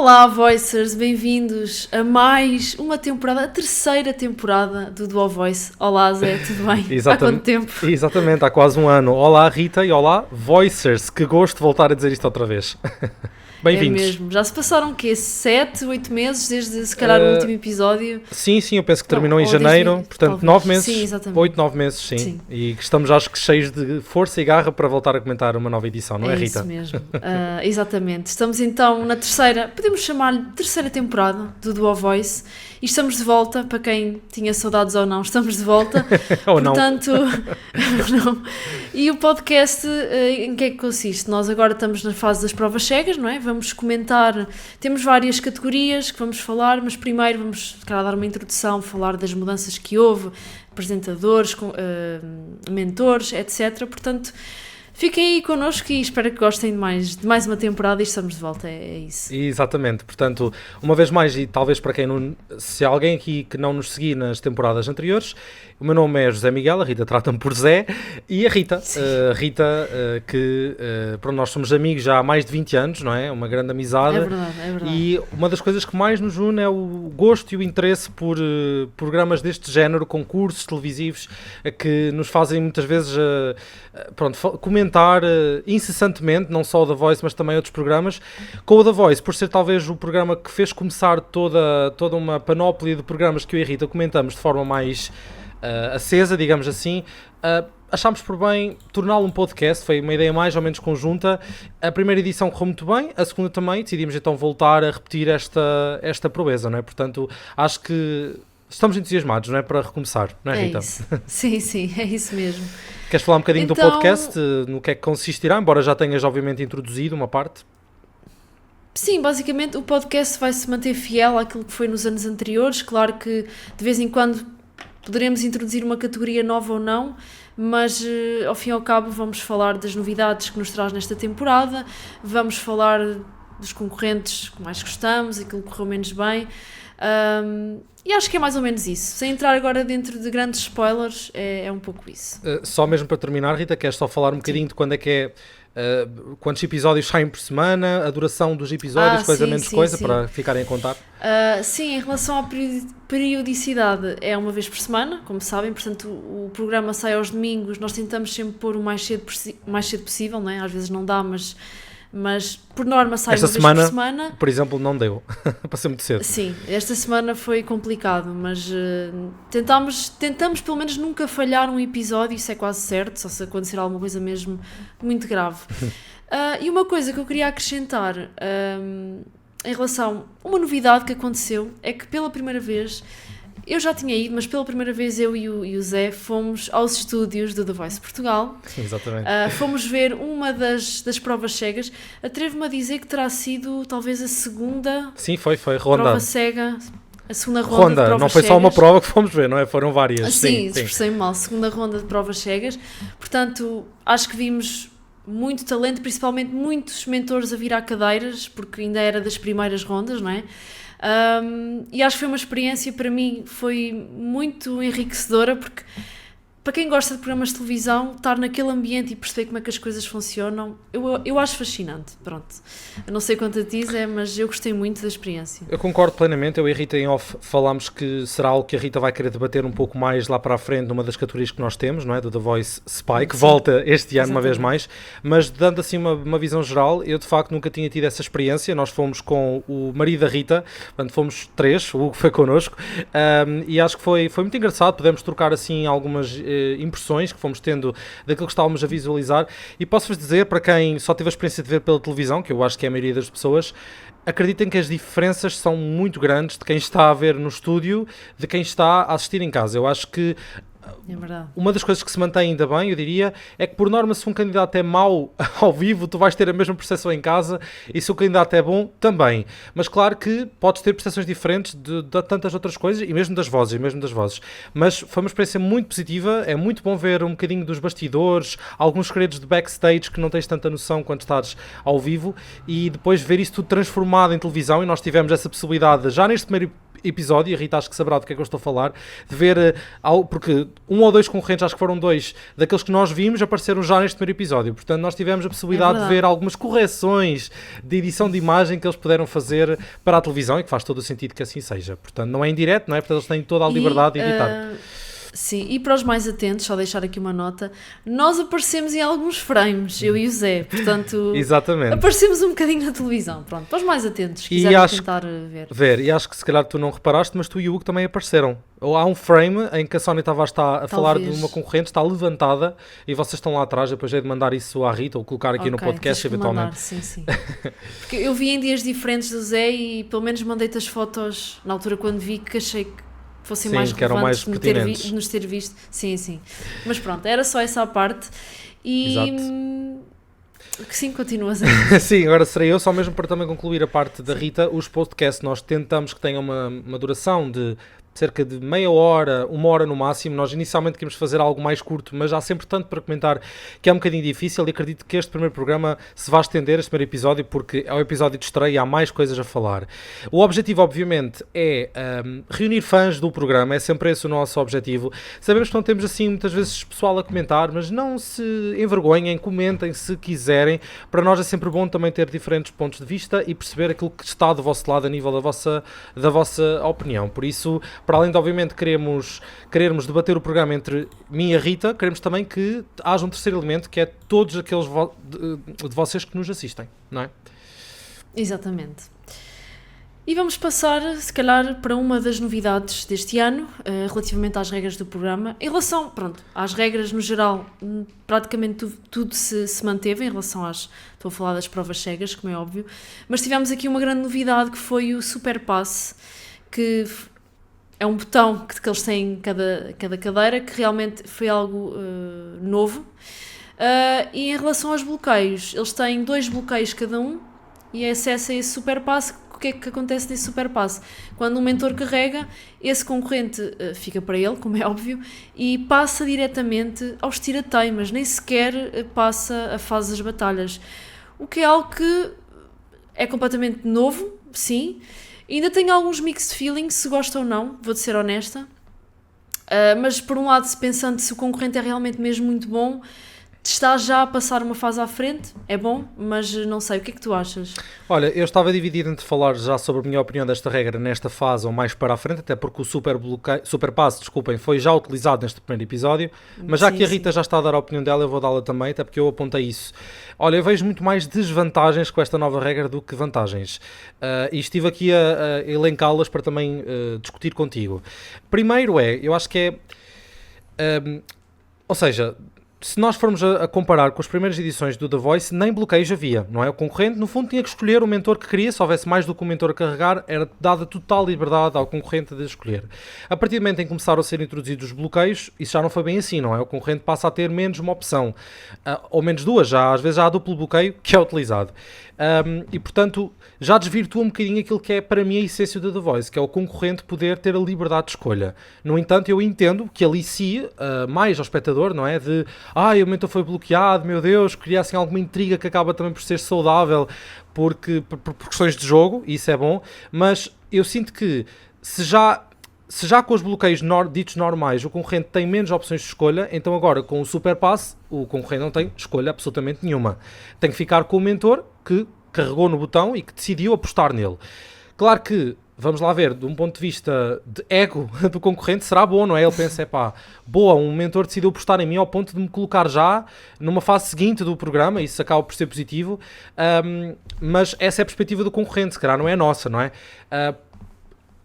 Olá, Voicers, bem-vindos a mais uma temporada, a terceira temporada do Duo Voice. Olá, Zé, tudo bem? Há quanto tempo? Exatamente, há quase um ano. Olá, Rita, e olá, Voicers. Que gosto de voltar a dizer isto outra vez. Bem-vindos. É mesmo. Já se passaram o quê? 7, 8 meses desde se calhar o último episódio? Sim, eu penso que terminou em janeiro, portanto 9 meses, sim, exatamente. 8, 9 meses, sim. E estamos acho que cheios de força e garra para voltar a comentar uma nova edição, não é, Rita? É isso mesmo, exatamente. Estamos então na terceira, podemos chamar-lhe terceira temporada do Duo Voice e estamos de volta, para quem tinha saudades ou não, estamos de volta. Ou portanto, não. E o podcast, em que é que consiste? Nós agora estamos na fase das provas cegas, não é? Vamos comentar, temos várias categorias que vamos falar, mas primeiro vamos dar uma introdução, falar das mudanças que houve, apresentadores, mentores, etc. Portanto, fiquem aí connosco e espero que gostem de mais uma temporada e estamos de volta, é isso. Exatamente, portanto, uma vez mais, e talvez para quem não, se há alguém aqui que não nos seguir nas temporadas anteriores, o meu nome é José Miguel, a Rita trata-me por Zé, e a Rita, pronto, nós somos amigos já há mais de 20 anos, não é? Uma grande amizade. É verdade. E uma das coisas que mais nos une é o gosto e o interesse por programas deste género, concursos televisivos, que nos fazem muitas vezes comentar incessantemente, não só o The Voice, mas também outros programas. Com o The Voice, por ser talvez o programa que fez começar toda uma panóplia de programas que eu e a Rita comentamos de forma mais acesa, digamos assim, achámos por bem torná-lo um podcast. Foi uma ideia mais ou menos conjunta. A primeira edição correu muito bem, a segunda também, decidimos então voltar a repetir esta proeza, não é? Portanto, acho que estamos entusiasmados, não é? Para recomeçar, não é, Rita? Isso. Sim, é isso mesmo. Queres falar um bocadinho do podcast, no que é que consistirá, embora já tenhas obviamente introduzido uma parte? Sim, basicamente o podcast vai se manter fiel àquilo que foi nos anos anteriores. Claro que de vez em quando poderemos introduzir uma categoria nova ou não, mas ao fim e ao cabo vamos falar das novidades que nos traz nesta temporada, vamos falar dos concorrentes que mais gostamos, aquilo que correu menos bem, e acho que é mais ou menos isso. Sem entrar agora dentro de grandes spoilers, é um pouco isso. Só mesmo para terminar, Rita, queres só falar um bocadinho de quando é que é, quantos episódios saem por semana, a duração dos episódios, coisa menos coisa, para ficarem a contar? Sim, em relação à periodicidade, é uma vez por semana, como sabem, portanto o programa sai aos domingos, nós tentamos sempre pôr o mais cedo possível, não é? Às vezes não dá, mas por norma sai uma vez por semana. Por exemplo, não deu, passei muito cedo. Sim, esta semana foi complicado, mas tentamos pelo menos nunca falhar um episódio, isso é quase certo, só se acontecer alguma coisa mesmo muito grave. E uma coisa que eu queria acrescentar em relação a uma novidade que aconteceu, é que pela primeira vez, eu já tinha ido, mas pela primeira vez eu e o Zé fomos aos estúdios do The Voice Portugal. Exatamente. Fomos ver uma das provas cegas. Atrevo-me a dizer que terá sido talvez a segunda. Sim, foi ronda. Prova cega. A segunda ronda de provas não foi cegas. Só uma prova que fomos ver, não é? Foram várias. Sim, expressei-me mal. Segunda ronda de provas cegas. Portanto, acho que vimos muito talento, principalmente muitos mentores a virar cadeiras, porque ainda era das primeiras rondas, não é? E acho que foi uma experiência, para mim, foi muito enriquecedora, porque para quem gosta de programas de televisão, estar naquele ambiente e perceber como é que as coisas funcionam, eu acho fascinante, pronto. Eu não sei quanto a ti, Zé, mas eu gostei muito da experiência. Eu concordo plenamente, eu e a Rita em off falámos que será algo que a Rita vai querer debater um pouco mais lá para a frente numa das categorias que nós temos, não é? Do The Voice Spy, que volta este ano. Exatamente. Uma vez mais, mas dando assim uma visão geral, eu de facto nunca tinha tido essa experiência. Nós fomos com o marido da Rita, portanto fomos 3, o Hugo foi connosco, e acho que foi muito engraçado, podemos trocar assim algumas impressões que fomos tendo daquilo que estávamos a visualizar, e posso-vos dizer, para quem só teve a experiência de ver pela televisão, que eu acho que é a maioria das pessoas, acreditem que as diferenças são muito grandes de quem está a ver no estúdio, de quem está a assistir em casa. Eu acho que é verdade. Uma das coisas que se mantém ainda bem, eu diria, é que por norma, se um candidato é mau ao vivo, tu vais ter a mesma percepção em casa, e se o candidato é bom, também. Mas claro que podes ter percepções diferentes de tantas outras coisas, e mesmo das vozes. Mas foi uma experiência muito positiva, é muito bom ver um bocadinho dos bastidores, alguns segredos de backstage que não tens tanta noção quando estás ao vivo, e depois ver isso tudo transformado em televisão, e nós tivemos essa possibilidade já neste primeiro episódio, e a Rita acho que saberá do que é que eu estou a falar, de ver, porque um ou dois concorrentes, acho que foram dois, daqueles que nós vimos, apareceram já neste primeiro episódio. Portanto, nós tivemos a possibilidade de ver algumas correções de edição de imagem que eles puderam fazer para a televisão, e que faz todo o sentido que assim seja. Portanto, não é em direto, não é? Portanto, eles têm toda a liberdade de editar. Sim, e para os mais atentos, só deixar aqui uma nota, nós aparecemos em alguns frames, eu e o Zé, portanto, exatamente, aparecemos um bocadinho na televisão, pronto, para os mais atentos, se quiserem tentar ver. E acho que se calhar tu não reparaste, mas tu e o Hugo também apareceram. Ou há um frame em que a Sónia estava a falar de uma concorrente, está levantada, e vocês estão lá atrás, depois é de mandar isso à Rita, ou colocar aqui no podcast eventualmente. Mandar, sim. Porque eu vi em dias diferentes do Zé e pelo menos mandei-te as fotos, na altura quando vi, que achei que fossem mais relevantes de nos ter visto. Sim. Mas pronto, era só essa a parte. E que sim, continuas a sim, agora serei eu, só mesmo para também concluir a parte da Rita. Os podcasts nós tentamos que tenham uma duração de cerca de meia hora, uma hora no máximo. Nós inicialmente queríamos fazer algo mais curto, mas há sempre tanto para comentar que é um bocadinho difícil, e acredito que este primeiro programa se vai estender, este primeiro episódio, porque é o episódio de estreia e há mais coisas a falar. O objetivo, obviamente, é reunir fãs do programa, é sempre esse o nosso objetivo. Sabemos que não temos assim muitas vezes pessoal a comentar, mas não se envergonhem, comentem se quiserem. Para nós é sempre bom também ter diferentes pontos de vista e perceber aquilo que está do vosso lado a nível da vossa opinião. Por isso, para além de, obviamente, querermos debater o programa entre mim e a Rita, queremos também que haja um terceiro elemento, que é todos aqueles de vocês que nos assistem, não é? Exatamente. E vamos passar, se calhar, para uma das novidades deste ano, relativamente às regras do programa. Em relação, às regras no geral, praticamente tudo se manteve em relação estou a falar das provas cegas, como é óbvio, mas tivemos aqui uma grande novidade, que foi o Super Pass, que é um botão que eles têm em cada cadeira, que realmente foi algo novo. E em relação aos bloqueios, eles têm 2 bloqueios cada um e é acesso a esse Super Pass. O que é que acontece nesse Super Pass? Quando um mentor carrega, esse concorrente fica para ele, como é óbvio, e passa diretamente aos tirateimas, nem sequer passa a fase das batalhas. O que é algo que é completamente novo, sim. Ainda tenho alguns mixed feelings, se gosto ou não, vou-te ser honesta. Mas por um lado, pensando se o concorrente é realmente mesmo muito bom, está já a passar uma fase à frente, é bom, mas não sei, o que é que tu achas? Olha, eu estava dividido entre falar já sobre a minha opinião desta regra nesta fase ou mais para a frente, até porque o Super Pass, foi já utilizado neste primeiro episódio, mas já que a Rita já está a dar a opinião dela, eu vou dá-la também, até porque eu apontei isso. Olha, eu vejo muito mais desvantagens com esta nova regra do que vantagens, e estive aqui a elencá-las para também discutir contigo. Primeiro eu acho que ou seja, se nós formos a comparar com as primeiras edições do The Voice, nem bloqueios havia, não é? O concorrente, no fundo, tinha que escolher o mentor que queria. Se houvesse mais do que um mentor a carregar, era dada total liberdade ao concorrente de escolher. A partir do momento em que começaram a ser introduzidos os bloqueios, isso já não foi bem assim, não é? O concorrente passa a ter menos uma opção, ou menos duas, às vezes já há duplo bloqueio que é utilizado. E, portanto, já desvirtua um bocadinho aquilo que é, para mim, a essência do The Voice, que é o concorrente poder ter a liberdade de escolha. No entanto, eu entendo que alicie mais ao espectador, não é? De, o mentor foi bloqueado, meu Deus, cria assim alguma intriga que acaba também por ser saudável por questões de jogo, e isso é bom, mas eu sinto que se já com os bloqueios ditos normais o concorrente tem menos opções de escolha, então agora com o Super Pass o concorrente não tem escolha absolutamente nenhuma. Tem que ficar com o mentor que carregou no botão e que decidiu apostar nele. Claro que, vamos lá ver, de um ponto de vista de ego do concorrente, será bom, não é? Ele pensa, boa, um mentor decidiu apostar em mim ao ponto de me colocar já numa fase seguinte do programa, isso acaba por ser positivo, mas essa é a perspectiva do concorrente, se calhar não é a nossa, não é?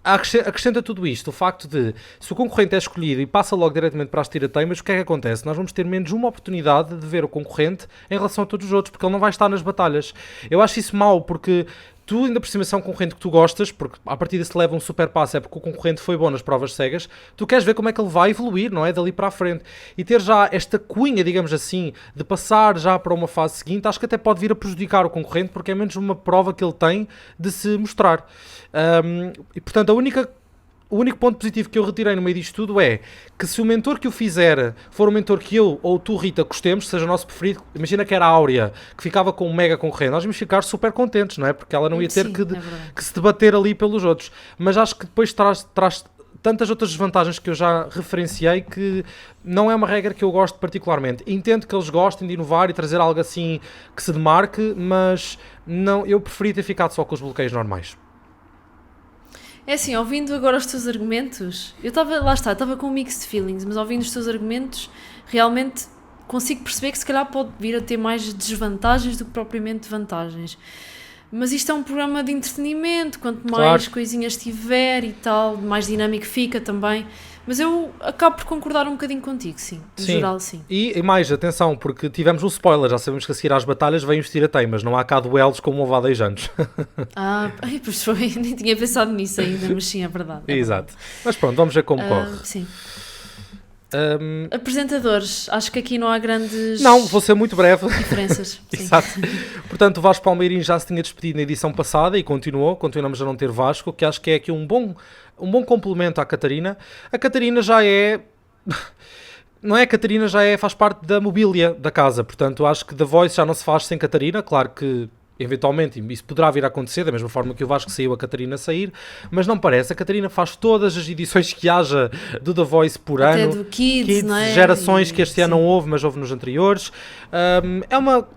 Acrescenta tudo isto, o facto de, se o concorrente é escolhido e passa logo diretamente para as tirateimas, o que é que acontece? Nós vamos ter menos uma oportunidade de ver o concorrente em relação a todos os outros, porque ele não vai estar nas batalhas. Eu acho isso mau, porque tu, ainda por cima, se é um concorrente que tu gostas, porque a partir de se leva um Super Pass, é porque o concorrente foi bom nas provas cegas, tu queres ver como é que ele vai evoluir, não é? Dali para a frente. E ter já esta cunha, digamos assim, de passar já para uma fase seguinte, acho que até pode vir a prejudicar o concorrente, porque é menos uma prova que ele tem de se mostrar. E, portanto, a única o único ponto positivo que eu retirei no meio disto tudo é que se o mentor que o fizer for um mentor que eu ou tu, Rita, gostemos, seja o nosso preferido, imagina que era a Áurea, que ficava com um mega concorrente, nós íamos ficar super contentes, não é? Porque ela não ia ter que se debater ali pelos outros. Mas acho que depois traz tantas outras desvantagens que eu já referenciei que não é uma regra que eu gosto particularmente. Entendo que eles gostem de inovar e trazer algo assim que se demarque, mas não, eu preferi ter ficado só com os bloqueios normais. É assim, ouvindo agora os teus argumentos, eu estava com mixed feelings, mas ouvindo os teus argumentos, realmente consigo perceber que se calhar pode vir a ter mais desvantagens do que propriamente vantagens. Mas isto é um programa de entretenimento, quanto mais coisinhas tiver e tal, mais dinâmico fica também. Mas eu acabo por concordar um bocadinho contigo, sim. No geral, sim. E mais, atenção, porque tivemos um spoiler, já sabemos que a seguir às batalhas vem os tirateimas, não há cá duelos como houve há 10 anos. Pois foi, nem tinha pensado nisso ainda, mas sim, é verdade. Exato. Mas pronto, vamos ver como corre. Sim. Apresentadores, acho que aqui não há grandes... Não, vou ser muito breve. Diferenças. Exato. Portanto, o Vasco Palmeirinho já se tinha despedido na edição passada e continuamos a não ter Vasco, que acho que é aqui um bom complemento à Catarina. A Catarina já é... Não é? A Catarina já faz parte da mobília da casa, portanto, acho que The Voice já não se faz sem Catarina, claro que eventualmente isso poderá vir a acontecer, da mesma forma que o Vasco saiu, a Catarina sair, mas não parece. A Catarina faz todas as edições que haja do The Voice por até ano. Do Kids, não é? Gerações que este ano não houve, mas houve nos anteriores. É uma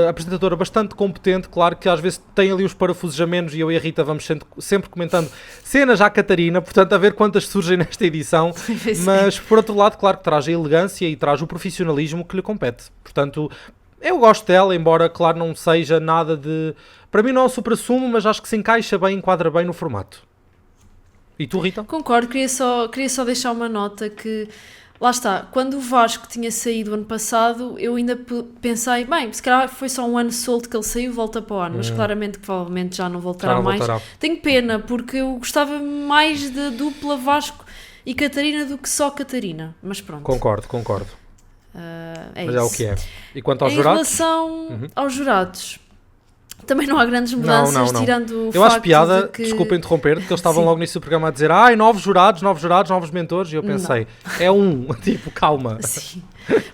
apresentadora bastante competente, claro que às vezes tem ali os parafusos a menos e eu e a Rita vamos sempre comentando cenas à Catarina, portanto a ver quantas surgem nesta edição, mas por outro lado, claro que traz a elegância e traz o profissionalismo que lhe compete. Portanto, eu gosto dela, embora, claro, não seja nada de... Para mim não é o supra-sumo, mas acho que se encaixa bem, enquadra bem no formato. E tu, Rita? Concordo, queria só deixar uma nota que... Lá está, quando o Vasco tinha saído ano passado, eu ainda pensei, bem, se calhar foi só um ano solto que ele saiu, volta para o ano, mas claramente que provavelmente já não voltará mais. Tenho pena, porque eu gostava mais da dupla Vasco e Catarina do que só Catarina, mas pronto. Concordo. Mas isso. É o que é. E quanto aos jurados? Em relação aos jurados, também não há grandes mudanças, não. tirando o eu facto acho piada, de que... desculpa interromper, porque eles estavam Sim. logo nesse programa a dizer novos jurados, novos mentores, e eu pensei, tipo, calma. Sim.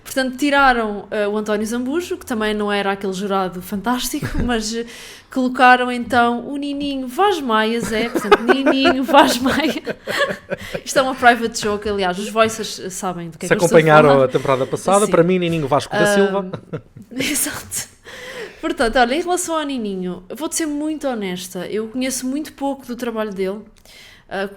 Portanto, tiraram o António Zambujo, que também não era aquele jurado fantástico, mas colocaram então o Nininho Vaz Maia, portanto, Nininho Vaz Maia. Isto é uma private joke, aliás, os voicers sabem do que é que eu estou a falar. Se acompanharam a temporada passada, sim. Para mim, Nininho Vasco da Silva. Exato. Portanto, olha, em relação ao Nininho, vou-te ser muito honesta, eu conheço muito pouco do trabalho dele,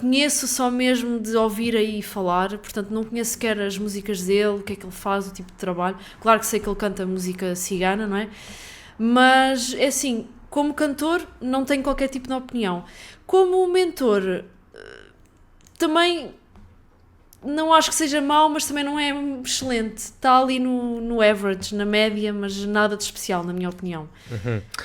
conheço só mesmo de ouvir aí falar, portanto não conheço sequer as músicas dele, o que é que ele faz, o tipo de trabalho. Claro que sei que ele canta música cigana, não é? Mas, é assim, como cantor, não tenho qualquer tipo de opinião. Como mentor, também... Não acho que seja mau, mas também não é excelente. Está ali no average, na média, mas nada de especial, na minha opinião.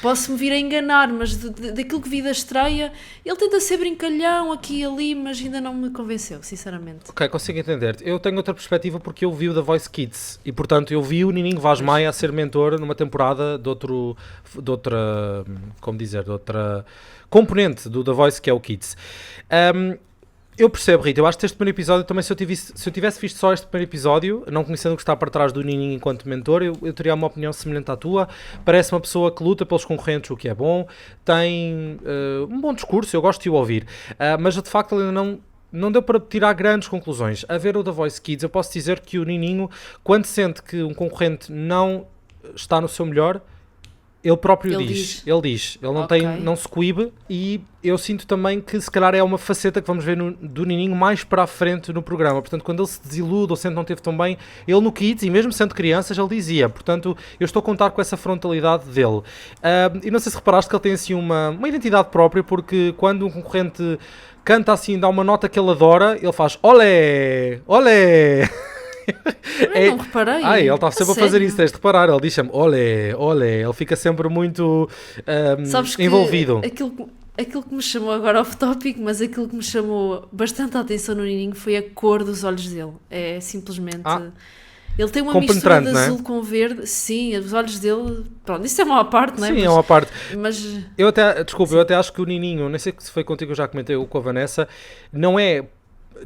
Posso-me vir a enganar, mas daquilo que vi da estreia, ele tenta ser brincalhão aqui e ali, mas ainda não me convenceu, sinceramente. Ok, consigo entender. Eu tenho outra perspectiva porque eu vi o The Voice Kids e, portanto, eu vi o Nininho Vaz Maia a ser mentor numa temporada de outra componente do The Voice, que é o Kids. Eu percebo, Rita, eu acho que este primeiro episódio também, se eu tivesse visto só este primeiro episódio, não conhecendo o que está por trás do Nininho enquanto mentor, eu teria uma opinião semelhante à tua. Parece uma pessoa que luta pelos concorrentes, o que é bom, tem um bom discurso, eu gosto de o ouvir, mas de facto ele não deu para tirar grandes conclusões. A ver o The Voice Kids, eu posso dizer que o Nininho, quando sente que um concorrente não está no seu melhor, ele próprio diz, ele não se coíbe, e eu sinto também que se calhar é uma faceta que vamos ver do Nininho mais para a frente no programa. Portanto, quando ele se desilude ou sente que não teve tão bem, ele no Kids, e mesmo sendo crianças, ele dizia. Portanto, eu estou a contar com essa frontalidade dele. E não sei se reparaste que ele tem assim uma identidade própria, porque quando um concorrente canta assim, dá uma nota que ele adora, ele faz olé, olé. Eu não reparei. Ele está sempre a fazer isso, tens de reparar. Ele diz sempre olé, olé. Ele fica sempre muito envolvido. Aquilo que me chamou agora off-topic, mas aquilo que me chamou bastante a atenção no Nininho foi a cor dos olhos dele. É simplesmente Ele tem uma com mistura penetrante, de não é? azul com verde. Sim, os olhos dele... Pronto, isso é uma parte, não é? Sim, é uma parte. Mas... Eu até acho que o Nininho, nem sei se foi contigo, eu já comentei com a Vanessa, não é...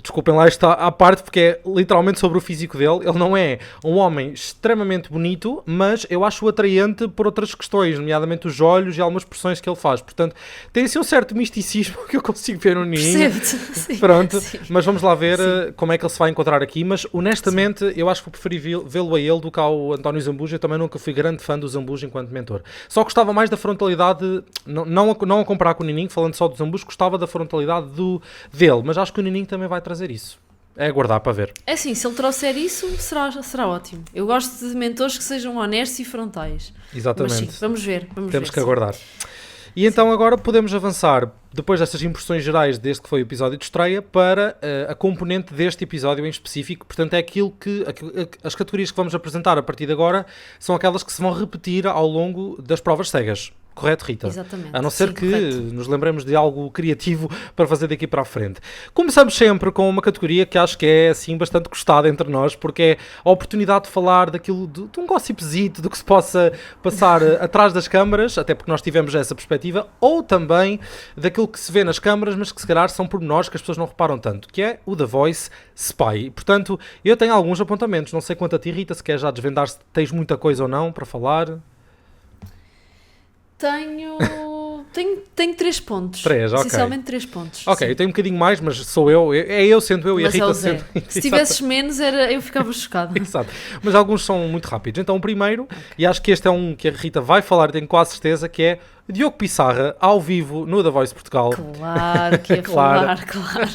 Desculpem lá, está à parte, porque é literalmente sobre o físico dele. Ele não é um homem extremamente bonito, mas eu acho-o atraente por outras questões, nomeadamente os olhos e algumas expressões que ele faz. Portanto, tem assim um certo misticismo que eu consigo ver no Nininho. Sim, pronto, sim. mas vamos lá ver Sim. como é que ele se vai encontrar aqui. Mas honestamente, eu acho que vou preferir vê-lo a ele do que ao António Zambujo. Eu também nunca fui grande fã do Zambujo enquanto mentor. Só gostava mais da frontalidade, não a comparar com o Nininho, falando só do Zambujo, gostava da frontalidade dele, mas acho que o Nininho também vai trazer isso. É aguardar para ver. É assim, se ele trouxer isso, será ótimo. Eu gosto de mentores que sejam honestos e frontais. Exatamente. Mas sim, vamos ver. Temos ver, que aguardar. E então agora podemos avançar, depois destas impressões gerais desde que foi o episódio de estreia, para a componente deste episódio em específico. Portanto, é aquilo que as categorias que vamos apresentar a partir de agora são aquelas que se vão repetir ao longo das provas cegas. Correto, Rita? Exatamente. A não ser sim, que correto. nos lembremos de algo criativo para fazer daqui para a frente. Começamos sempre com uma categoria que acho que é assim bastante gostada entre nós, porque é a oportunidade de falar daquilo, de um gossipzito, do que se possa passar atrás das câmaras, até porque nós tivemos essa perspectiva, ou também daquilo que se vê nas câmaras, mas que se calhar são pormenores que as pessoas não reparam tanto, que é o The Voice Spy. Portanto, eu tenho alguns apontamentos, não sei quanto a ti, Rita, se queres já desvendar se tens muita coisa ou não para falar. Tenho 3 pontos. 3, ok. Essencialmente 3 pontos. Ok, sim. eu tenho um bocadinho mais, mas sou eu, sendo eu e a Mas é Rita o Zé. sendo... Se tivesses menos, eu ficava chocada. Exato, mas alguns são muito rápidos. Então o primeiro, e acho que este é um que a Rita vai falar, tenho quase certeza, que é Diogo Pissarra, ao vivo, no The Voice Portugal. Claro que ia Claro. falar, claro.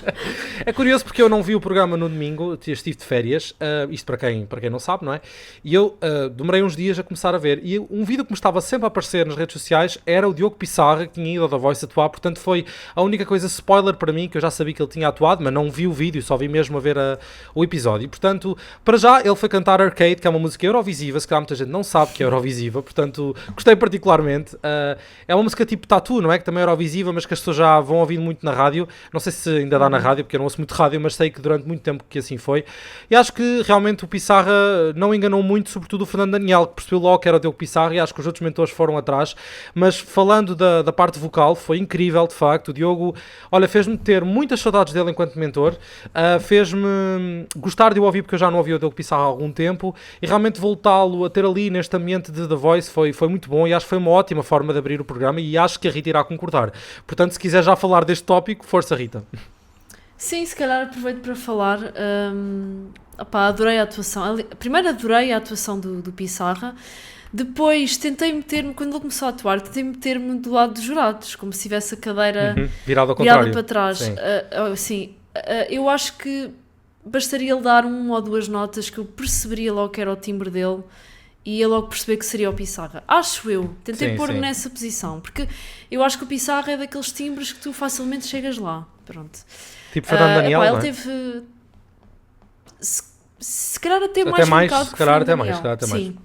É curioso porque eu não vi o programa no domingo, estive de férias, isto para quem não sabe, não é? E eu demorei uns dias a começar a ver, e um vídeo que me estava sempre a aparecer nas redes sociais era o Diogo Pissarra, que tinha ido ao The Voice atuar, portanto foi a única coisa spoiler para mim, que eu já sabia que ele tinha atuado, mas não vi o vídeo, só vi mesmo a ver o episódio. Portanto, para já, ele foi cantar Arcade, que é uma música eurovisiva, se calhar muita gente não sabe que é eurovisiva, portanto, gostei particularmente. É uma música tipo Tatu, não é? Que também é eurovisiva, mas que as pessoas já vão ouvindo muito na rádio. Não sei se ainda dá na rádio, porque eu não ouço muito rádio, mas sei que durante muito tempo que assim foi. E acho que realmente o Pissarra não enganou muito, sobretudo o Fernando Daniel, que percebeu logo que era o Diogo Pissarra, e acho que os outros mentores foram atrás. Mas falando da parte vocal, foi incrível, de facto. O Diogo, olha, fez-me ter muitas saudades dele enquanto mentor, fez-me gostar de o ouvir, porque eu já não ouvi o Diogo Pissarra há algum tempo, e realmente voltá-lo a ter ali neste ambiente de The Voice foi muito bom, e acho que foi uma ótima forma de abrir o programa, e acho que a Rita irá concordar. Portanto, se quiser já falar deste tópico, força, Rita. Sim, se calhar aproveito para falar. Adorei a atuação. Primeiro adorei a atuação do Pissarra. Depois tentei meter-me, quando ele começou a atuar, tentei meter-me do lado dos jurados, como se tivesse a cadeira Virado ao contrário. para trás. Sim. Eu acho que bastaria ele dar 1 ou 2 notas que eu perceberia logo que era o timbre dele e ia logo perceber que seria o Pissarra. Acho eu. Tentei pôr-me nessa posição, porque eu acho que o Pissarra é daqueles timbres que tu facilmente chegas lá. Pronto. Tipo Fernando Daniel, ele não é? teve... Se calhar até mais um bocado que Fernando Daniel. Sim.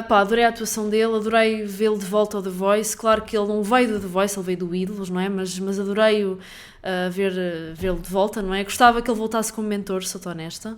Adorei a atuação dele, adorei vê-lo de volta ao The Voice. Claro que ele não veio do The Voice, ele veio do Ídolos, não é? Mas adorei vê-lo de volta, não é? Gostava que ele voltasse como mentor, sou-te honesta.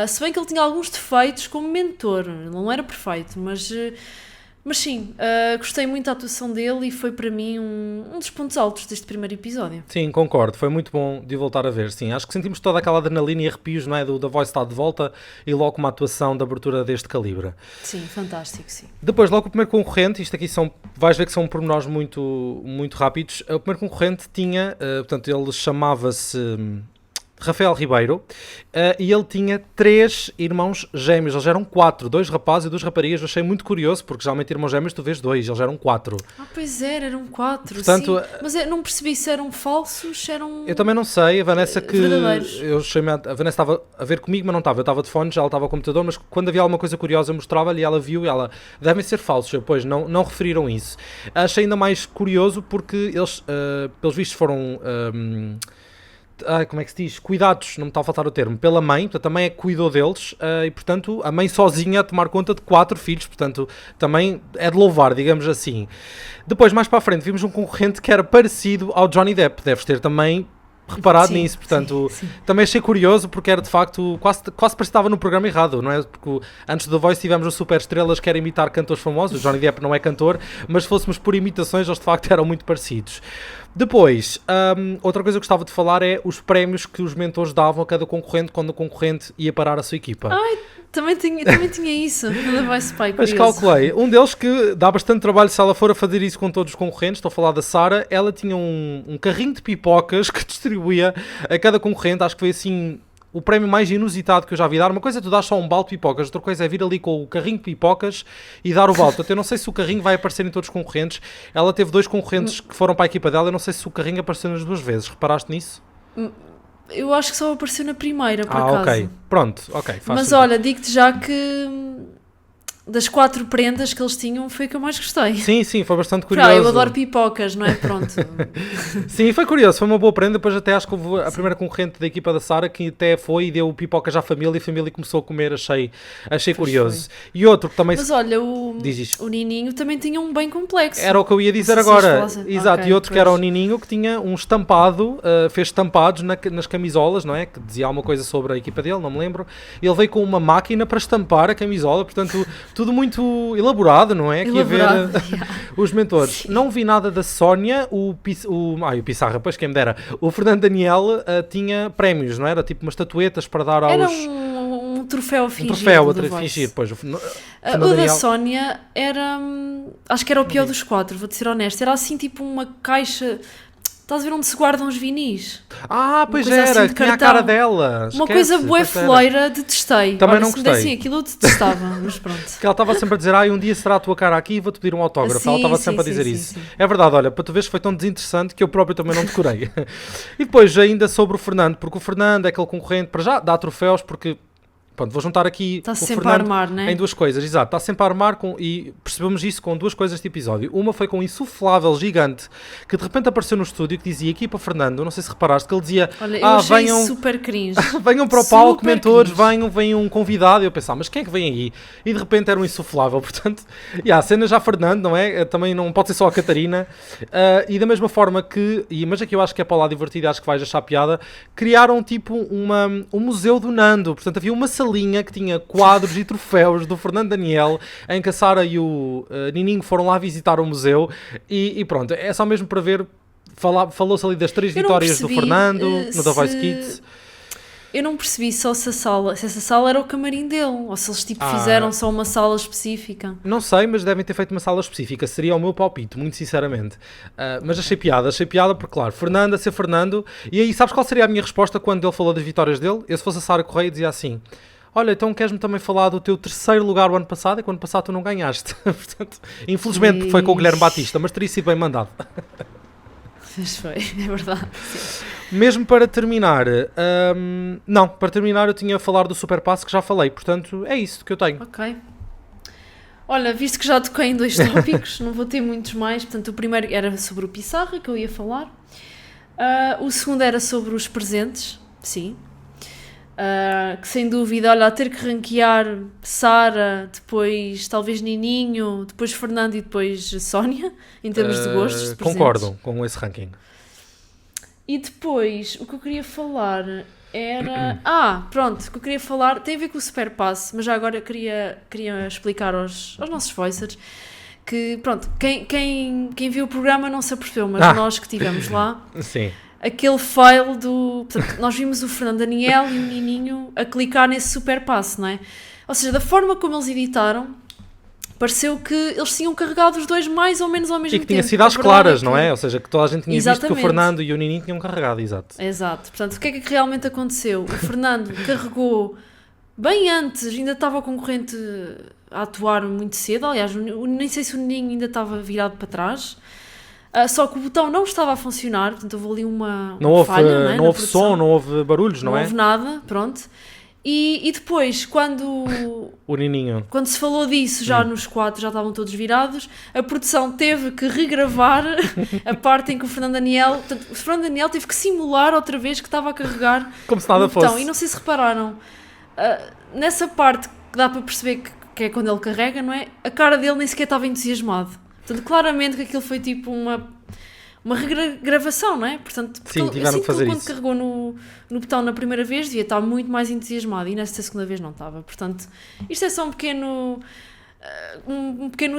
Se bem que ele tinha alguns defeitos como mentor, não era perfeito, mas sim, gostei muito da atuação dele e foi para mim um dos pontos altos deste primeiro episódio. Sim, concordo, foi muito bom de voltar a ver, sim. Acho que sentimos toda aquela adrenalina e arrepios, não é? Da Voice estar de volta e logo uma atuação de abertura deste calibre. Sim, fantástico, sim. Depois, logo o primeiro concorrente, isto aqui vais ver que são pormenores muito, muito rápidos. O primeiro concorrente tinha, portanto, ele chamava-se Rafael Ribeiro, e ele tinha 3 irmãos gêmeos. Eles eram 4, 2 rapazes e 2 raparigas. Eu achei muito curioso, porque geralmente irmãos gêmeos tu vês 2, eles eram 4. Pois eram 4, portanto, sim. Mas eu não percebi se eram falsos, se eram... Eu também não sei, a Vanessa verdadeiros. A Vanessa estava a ver comigo, mas não estava. Eu estava de fones, ela estava ao computador, mas quando havia alguma coisa curiosa eu mostrava-lhe e ela viu e ela, devem ser falsos. Depois não referiram isso. Achei ainda mais curioso porque eles, pelos vistos, foram... como é que se diz? Cuidados, não me está a faltar o termo, pela mãe, portanto, a mãe é que cuidou deles, e portanto a mãe sozinha a tomar conta de 4 filhos, portanto também é de louvar, digamos assim. Depois, mais para a frente, vimos um concorrente que era parecido ao Johnny Depp. Deves ter também reparado Sim, nisso, portanto, sim. também achei curioso porque era de facto, quase parecia que estava no programa errado, não é? Porque antes do The Voice tivemos os super estrelas que eram imitar cantores famosos, o Johnny Depp não é cantor, mas se fôssemos por imitações, eles de facto eram muito parecidos. Depois, outra coisa que eu gostava de falar é os prémios que os mentores davam a cada concorrente quando o concorrente ia parar a sua equipa. Também tinha isso no The Voice Spy, Mas curioso. calculei, um deles que dá bastante trabalho se ela for a fazer isso com todos os concorrentes, estou a falar da Sara, ela tinha um carrinho de pipocas que distribuía a cada concorrente, acho que foi assim o prémio mais inusitado que eu já vi dar. Uma coisa é tu dar só um balde de pipocas, outra coisa é vir ali com o carrinho de pipocas e dar o balde. Eu não sei se o carrinho vai aparecer em todos os concorrentes, ela teve 2 concorrentes que foram para a equipa dela, eu não sei se o carrinho apareceu nas 2 vezes, reparaste nisso? Eu acho que só apareceu na primeira, por acaso. Ok, pronto, ok. Mas olha, digo-te já que das 4 prendas que eles tinham foi a que eu mais gostei. Sim, foi bastante curioso. Eu adoro pipocas, não é? Pronto. Sim, foi curioso, foi uma boa prenda. Depois até acho que houve a primeira concorrente da equipa da Sara que até foi e deu pipocas à família e a família começou a comer, achei curioso. Foi. E outro que também... Mas olha, o Diz Nininho também tinha um bem complexo. Era o que eu ia dizer Não sei se agora. eles fazem. Exato, Ok, e outro que pois. era o Nininho que tinha um estampado, fez estampados nas camisolas, não é? Que dizia alguma coisa sobre a equipa dele, não me lembro. Ele veio com uma máquina para estampar a camisola, portanto, tudo muito elaborado, não é? Que ia ver os mentores. Sim. Não vi nada da Sónia, o Pissarra, pois quem me dera. O Fernando Daniel tinha prémios, não era? Tipo umas estatuetas para dar aos... Era um troféu fingido. Um troféu do The a Voice. fingir, pois. O O da Sónia era... acho que era o pior dos 4, vou-te ser honesto. Era assim tipo uma caixa... Estás a ver onde se guardam os vinis? Pois coisa era, assim de tinha a cartão. cara dela. Uma Esquece, coisa bué pois era. fleira, detestei. Também Olha, não se me gostei. dessem aquilo, eu detestava, mas pronto. Que ela estava sempre a dizer, um dia será a tua cara aqui e vou-te pedir um autógrafo. Sim, Ela estava sim, sempre a sim, dizer sim, isso. sim. É verdade, olha, para tu veres foi tão desinteressante que eu próprio também não decorei. E depois ainda sobre o Fernando, porque o Fernando é aquele concorrente, para já dá troféus, porque... Pronto, vou juntar aqui Está o sempre Fernando a armar, né? em 2 coisas, exato, está sempre a armar e percebemos isso com 2 coisas deste episódio. Uma foi com um insuflável gigante que de repente apareceu no estúdio que dizia aqui para Fernando, não sei se reparaste, que ele dizia, Olha, eu achei venham, super cringe. venham para o palco, Super mentores, cringe. venham um convidado, e eu pensava, mas quem é que vem aí? E de repente era um insuflável, portanto, a cena já Fernando, não é? Também não pode ser só a Catarina, e da mesma forma que, mas aqui eu acho que é para lá divertido, acho que vais achar piada, criaram tipo um museu do Nando, portanto havia uma salinha que tinha quadros e troféus do Fernando Daniel, em que a Sara e o Nininho foram lá visitar o museu, e pronto, é só mesmo para ver, falou-se ali das 3 vitórias do Fernando, no The Voice Kids. Eu não percebi só se essa sala era o camarim dele, ou se eles tipo fizeram só uma sala específica. Não sei, mas devem ter feito uma sala específica, seria o meu palpite, muito sinceramente. Mas achei piada porque, claro, Fernando a ser Fernando, e aí sabes qual seria a minha resposta quando ele falou das vitórias dele? Eu se fosse a Sara Correia dizia assim... Olha, então queres-me também falar do teu 3º lugar o ano passado, é que o ano passado tu não ganhaste. Portanto, infelizmente foi com o Guilherme Batista, mas teria sido bem mandado. Mas foi, é verdade. Sim. Mesmo para terminar, não, para terminar eu tinha a falar do Super Pass que já falei, portanto é isso que eu tenho. Ok. Olha, visto que já toquei em 2 tópicos, não vou ter muitos mais. Portanto, o primeiro era sobre o Pissarra, que eu ia falar. O segundo era sobre os presentes, sim. Que sem dúvida, olha, a ter que ranquear Sara, depois talvez Nininho, depois Fernando e depois Sónia, em termos de gostos de presentes. Concordo com esse ranking. E depois, o que eu queria falar era... pronto, o que eu queria falar tem a ver com o Super Pass, mas já agora queria explicar aos nossos voicers que, pronto, quem viu o programa não se apercebeu, mas nós que estivemos lá... Sim. Aquele fail do... Portanto, nós vimos o Fernando Daniel e o Nininho a clicar nesse Super Pass, não é? Ou seja, da forma como eles editaram, pareceu que eles tinham carregado os 2 mais ou menos ao mesmo tempo. E que tinha sido às claras, não é? Ou seja, que toda a gente tinha visto que o Fernando e o Nininho tinham carregado, exato. Exato. Portanto, o que é que realmente aconteceu? O Fernando carregou bem antes, ainda estava o concorrente a atuar muito cedo, aliás, nem sei se o Nininho ainda estava virado para trás... só que o botão não estava a funcionar, portanto houve ali uma falha, não houve som, não houve barulhos, não é? Não houve nada, pronto. E depois, quando o Nininho, quando se falou disso, já nos 4 já estavam todos virados, a produção teve que regravar a parte em que o Fernando Daniel... Portanto, o Fernando Daniel teve que simular outra vez que estava a carregar como se nada o botão. fosse. E não sei se repararam, nessa parte que dá para perceber que é quando ele carrega, não é? A cara dele nem sequer estava entusiasmado. Portanto, claramente que aquilo foi tipo uma regravação, não é? Portanto, porque Sim, tiveram que fazer quando isso. carregou no botão na primeira vez devia estar muito mais entusiasmado e nesta segunda vez não estava. Portanto, isto é só um pequeno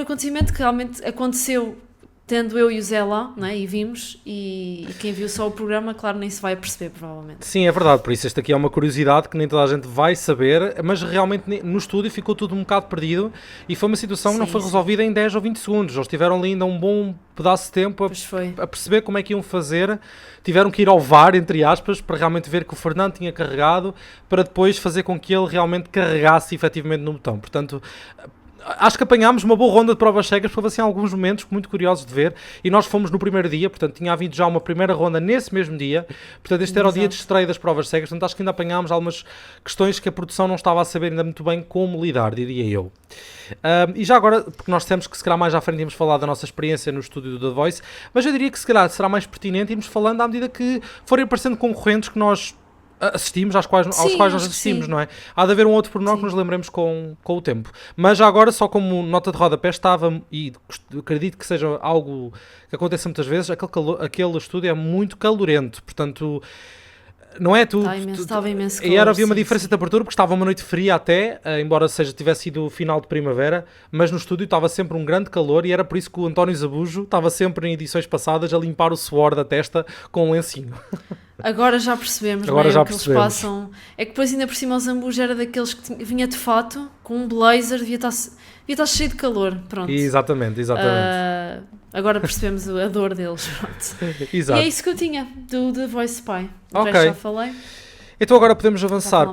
acontecimento que realmente aconteceu tendo eu e o Zé lá, não é? E vimos, e quem viu só o programa, claro, nem se vai perceber, provavelmente. Sim, é verdade, por isso este aqui é uma curiosidade que nem toda a gente vai saber, mas realmente no estúdio ficou tudo um bocado perdido e foi uma situação que não foi resolvida em 10 ou 20 segundos. Eles tiveram ali ainda um bom pedaço de tempo a perceber como é que iam fazer, tiveram que ir ao VAR, entre aspas, para realmente ver que o Fernando tinha carregado, para depois fazer com que ele realmente carregasse efetivamente no botão. Portanto, acho que apanhámos uma boa ronda de provas cegas, porque houve assim alguns momentos muito curiosos de ver, e nós fomos no primeiro dia, portanto tinha havido já uma primeira ronda nesse mesmo dia, portanto este era o dia de estreia das provas cegas, portanto acho que ainda apanhámos algumas questões que a produção não estava a saber ainda muito bem como lidar, diria eu. E já agora, porque nós temos que se calhar mais à frente íamos falar da nossa experiência no estúdio do The Voice, mas eu diria que se calhar será mais pertinente irmos falando à medida que forem aparecendo concorrentes que nós assistimos, aos quais nós assistimos, não é? Há de haver um outro pormenor que nos lembremos com o tempo. Mas já agora, só como nota de rodapé, estava, e acredito que seja algo que aconteça muitas vezes, aquele estúdio é muito calorento, portanto... Não é? Estava imenso calor. E havia uma diferença de temperatura, porque estava uma noite fria até, embora tivesse sido o final de primavera, mas no estúdio estava sempre um grande calor e era por isso que o António Zabujo estava sempre em edições passadas a limpar o suor da testa com um lencinho. Agora já percebemos, Agora já o que eles passam. É que depois ainda por cima o Zambujo era daqueles que vinha de fato, com um blazer, devia estar cheio de calor, pronto. Exatamente. Agora percebemos a dor deles, pronto. Exato. E é isso que eu tinha do The Voice Spy. O Ok. resto já falei. Então agora podemos avançar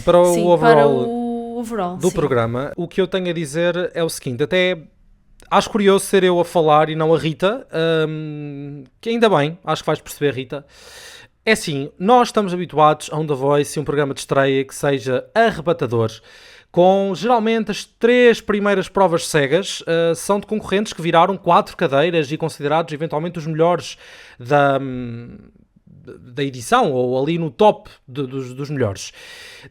para o overall do programa. O que eu tenho a dizer é o seguinte, até acho curioso ser eu a falar e não a Rita, que ainda bem, acho que vais perceber, Rita. É assim, nós estamos habituados a um The Voice e um programa de estreia que seja arrebatador, com geralmente as 3 primeiras provas cegas são de concorrentes que viraram 4 cadeiras e considerados eventualmente os melhores da edição, ou ali no top dos melhores.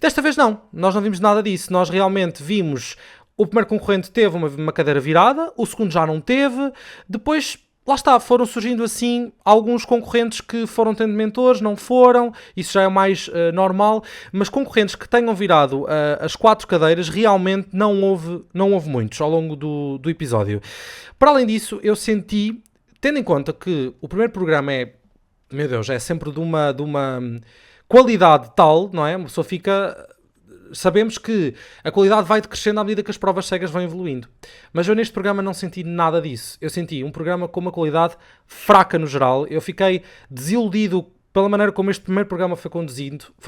Desta vez não, nós não vimos nada disso, nós realmente vimos o primeiro concorrente teve uma cadeira virada, o segundo já não teve, depois... Lá está, foram surgindo assim alguns concorrentes que foram tendo mentores, não foram, isso já é mais normal, mas concorrentes que tenham virado as 4 cadeiras, realmente não houve muitos ao longo do episódio. Para além disso, eu senti, tendo em conta que o primeiro programa é sempre de uma qualidade tal, não é? A pessoa fica... Sabemos que a qualidade vai decrescendo à medida que as provas cegas vão evoluindo. Mas eu neste programa não senti nada disso. Eu senti um programa com uma qualidade fraca no geral. Eu fiquei desiludido pela maneira como este primeiro programa foi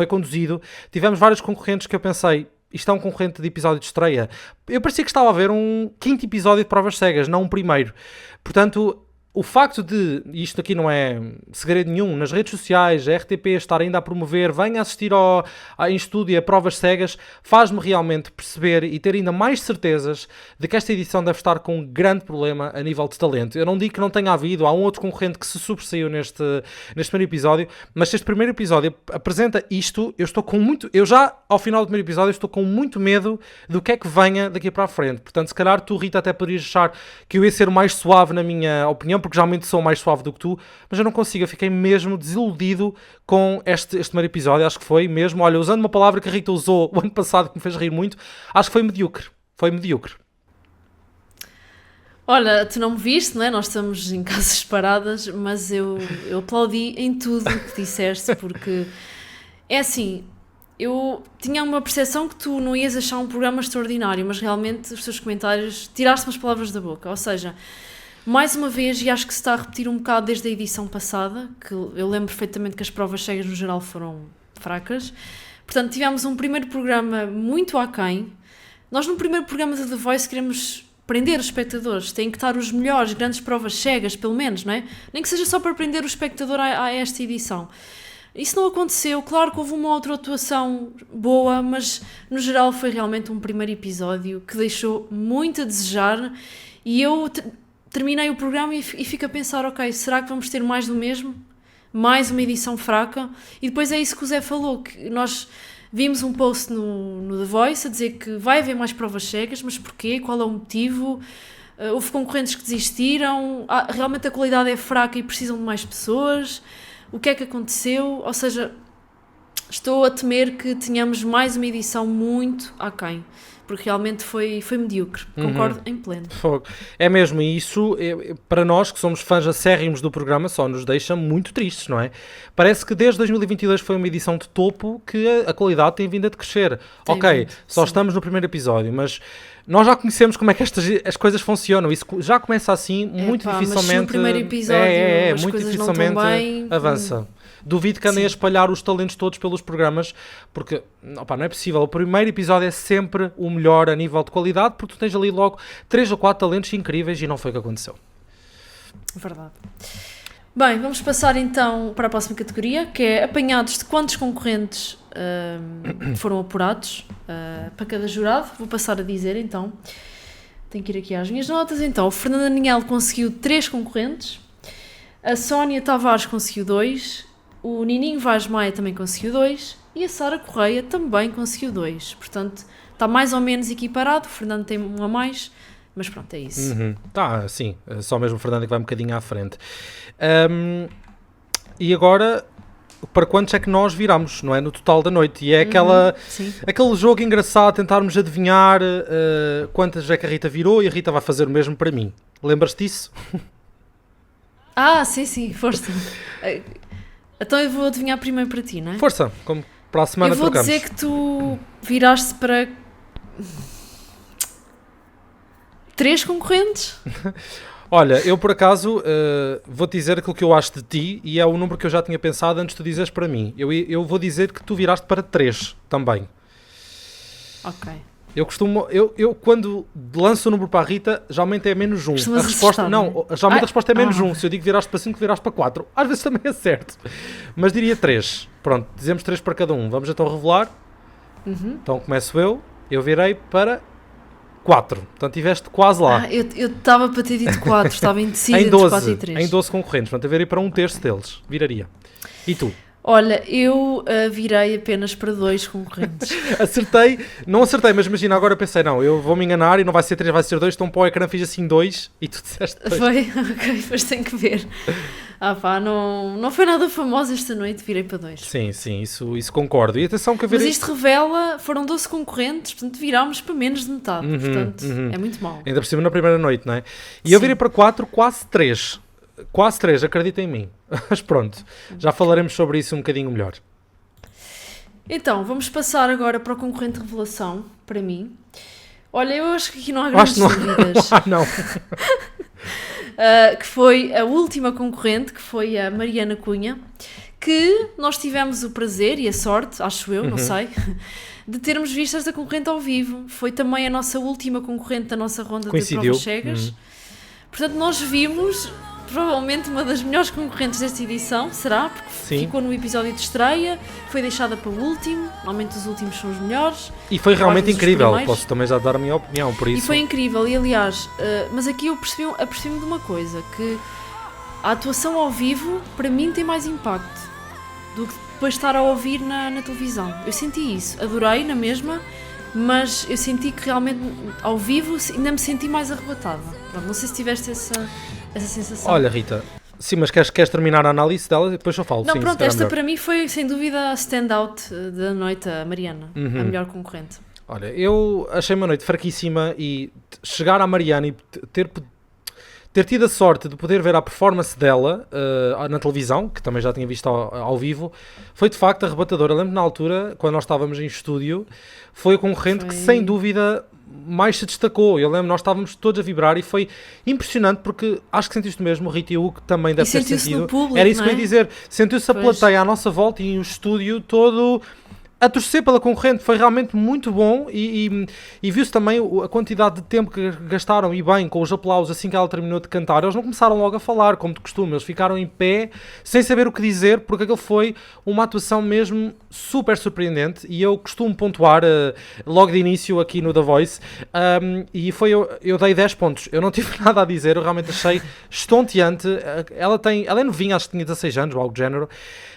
conduzido. Tivemos vários concorrentes que eu pensei, isto é um concorrente de episódio de estreia. Eu parecia que estava a ver um 5º episódio de provas cegas, não um primeiro. Portanto... O facto de, isto aqui não é segredo nenhum, nas redes sociais, a RTP estar ainda a promover, venha assistir em estúdio a provas cegas, faz-me realmente perceber e ter ainda mais certezas de que esta edição deve estar com um grande problema a nível de talento. Eu não digo que não tenha havido, há um outro concorrente que se sobressaiu neste primeiro episódio, mas este primeiro episódio apresenta isto, eu já ao final do primeiro episódio estou com muito medo do que é que venha daqui para a frente. Portanto, se calhar tu, Rita, até poderias achar que eu ia ser mais suave na minha opinião, porque geralmente sou mais suave do que tu, mas eu não consigo, eu fiquei mesmo desiludido com este primeiro episódio, acho que foi mesmo, olha, usando uma palavra que a Rita usou o ano passado que me fez rir muito, acho que foi medíocre. Olha, tu não me viste, não é? Nós estamos em casas separadas, mas eu aplaudi em tudo o que disseste, porque é assim, eu tinha uma percepção que tu não ias achar um programa extraordinário, mas realmente os teus comentários tiraste-me as palavras da boca, ou seja... Mais uma vez, e acho que se está a repetir um bocado desde a edição passada, que eu lembro perfeitamente que as provas cegas no geral foram fracas. Portanto, tivemos um primeiro programa muito aquém. Nós no primeiro programa da The Voice queremos prender os espectadores. Têm que estar os melhores, grandes provas cegas, pelo menos, não é? Nem que seja só para prender o espectador a esta edição. Isso não aconteceu. Claro que houve uma outra atuação boa, mas no geral foi realmente um primeiro episódio que deixou muito a desejar. E eu... terminei o programa e fico a pensar, ok, será que vamos ter mais do mesmo? Mais uma edição fraca? E depois é isso que o Zé falou, que nós vimos um post no The Voice a dizer que vai haver mais provas cegas, mas porquê? Qual é o motivo? Houve concorrentes que desistiram, realmente a qualidade é fraca e precisam de mais pessoas. O que é que aconteceu? Ou seja, estou a temer que tenhamos mais uma edição muito aquém, porque realmente foi medíocre. Concordo em pleno. É mesmo, e isso, para nós que somos fãs acérrimos do programa, só nos deixa muito tristes, não é? Parece que desde 2022 foi uma edição de topo que a qualidade tem vindo a decrescer. Só estamos no primeiro episódio, mas nós já conhecemos como é que as coisas funcionam. Isso já começa assim, muito dificilmente... Mas no primeiro episódio as muito coisas dificilmente não estão bem, avança. Duvido que andem a espalhar os talentos todos pelos programas, porque não é possível. O primeiro episódio é sempre o melhor a nível de qualidade, porque tu tens ali logo 3 ou 4 talentos incríveis e não foi o que aconteceu. Verdade. Bem, vamos passar então para a próxima categoria, que é apanhados de quantos concorrentes foram apurados para cada jurado. Vou passar a dizer então. Tenho que ir aqui às minhas notas. Então, o Fernando Aniel conseguiu 3 concorrentes, a Sónia Tavares conseguiu 2, o Nininho Vaz Maia também conseguiu 2 e a Sara Correia também conseguiu 2. Portanto, está mais ou menos equiparado. O Fernando tem um a mais, mas pronto, é isso. Sim. Só mesmo o Fernando que vai um bocadinho à frente. E agora, para quantos é que nós viramos, não é? No total da noite. E é aquele jogo engraçado, tentarmos adivinhar quantas é que a Rita virou, e a Rita vai fazer o mesmo para mim. Lembras-te disso? Sim, força. Então eu vou adivinhar primeiro para ti, não é? Força, como para a semana trocamos. Eu vou dizer que tu viraste para 3 concorrentes. Olha, eu por acaso vou-te dizer aquilo que eu acho de ti, e é o número que eu já tinha pensado antes de tu dizeres para mim. Eu vou dizer que tu viraste para 3 também. Ok. Eu quando lanço o número para a Rita, geralmente é menos 1. A resposta, geralmente a resposta é menos 1. Se eu digo viraste para 5, viraste para 4. Às vezes também é certo. Mas diria 3. Pronto, dizemos 3 para cada um. Vamos então revelar. Então começo eu virei para 4. Portanto, estiveste quase lá. Eu estava para ter dito 4, estava indecisa entre 4 e 3. Em 12 concorrentes. Portanto, eu virei para 1/3 deles. Viraria. E tu? Olha, eu virei apenas para 2 concorrentes. Não acertei, mas imagina, agora pensei, não, eu vou me enganar e não vai ser 3, vai ser 2, então para o ecrã fiz assim 2 e tu disseste 2. Foi? Ok, mas tem que ver. Não foi nada famoso esta noite, virei para 2. Sim, isso concordo. E atenção que Mas isto revela, foram 12 concorrentes, portanto virámos para menos de metade, portanto é muito mau. Ainda por cima na primeira noite, não é? E eu virei para 4, quase 3. Quase 3, acredita em mim. Mas pronto, já falaremos sobre isso um bocadinho melhor. Então, vamos passar agora para o concorrente revelação, para mim. Olha, eu acho que aqui não há grandes dúvidas. Não. Que foi a última concorrente, que foi a Mariana Cunha, que nós tivemos o prazer e a sorte, acho eu, não sei, de termos visto esta concorrente ao vivo. Foi também a nossa última concorrente da nossa ronda de provas cegas. Portanto, nós vimos... provavelmente uma das melhores concorrentes desta edição, será? Porque ficou no episódio de estreia, foi deixada para o último, normalmente os últimos são os melhores. E foi realmente incrível, posso também já dar a minha opinião, por isso. E foi incrível, e aliás, mas aqui eu apercebi-me de uma coisa, que a atuação ao vivo, para mim, tem mais impacto do que depois estar a ouvir na televisão. Eu senti isso, adorei na mesma, mas eu senti que realmente, ao vivo, ainda me senti mais arrebatada. Não sei se tiveste essa sensação. Olha, Rita, sim, mas queres terminar a análise dela e depois eu falo. Não, pronto, esta para mim foi sem dúvida a stand-out da noite, a Mariana, a melhor concorrente. Olha, eu achei uma noite fraquíssima e chegar à Mariana e ter tido a sorte de poder ver a performance dela na televisão, que também já tinha visto ao vivo, foi de facto arrebatadora. Eu lembro na altura, quando nós estávamos em estúdio, foi a concorrente que sem dúvida mais se destacou. Eu lembro, nós estávamos todos a vibrar e foi impressionante, porque acho que sentiste mesmo, o Rita e o Hugo também deve ter sentido. No público, era isso que eu ia dizer, sentiu-se a plateia à nossa volta e o estúdio todo a torcer pela concorrente. Foi realmente muito bom e viu-se também a quantidade de tempo que gastaram, e bem, com os aplausos assim que ela terminou de cantar. Eles não começaram logo a falar, como de costume, eles ficaram em pé, sem saber o que dizer, porque aquilo foi uma atuação mesmo super surpreendente, e eu costumo pontuar logo de início aqui no The Voice, e eu dei 10 pontos, eu não tive nada a dizer, eu realmente achei estonteante. Ela é novinha, acho que tinha 16 anos ou algo do género.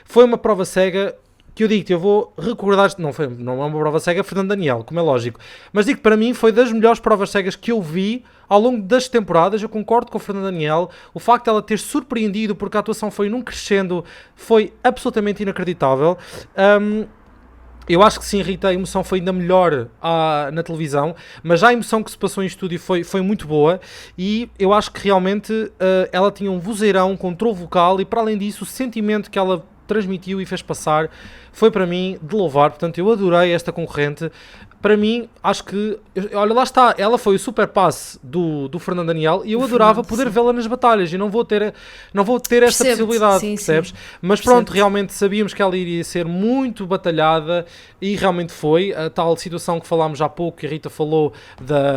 Foi uma prova cega que eu digo-te, eu vou recordar, não é uma prova cega Fernando Daniel, como é lógico, mas digo que para mim foi das melhores provas cegas que eu vi ao longo das temporadas. Eu concordo com o Fernando Daniel, o facto de ela ter surpreendido, porque a atuação foi num crescendo, foi absolutamente inacreditável. Eu acho que sim, Rita, a emoção foi ainda melhor na televisão, mas já a emoção que se passou em estúdio foi muito boa, e eu acho que realmente ela tinha um vozeirão, um controle vocal, e para além disso o sentimento que ela transmitiu e fez passar foi para mim de louvar. Portanto, eu adorei esta concorrente. Para mim, acho que, olha, lá está, ela foi o super passe do Fernando Daniel, e eu adorava poder vê-la nas batalhas, e não vou ter essa possibilidade, sim, percebes? sim. Mas pronto, realmente sabíamos que ela iria ser muito batalhada, e realmente foi. A tal situação que falámos há pouco, que a Rita falou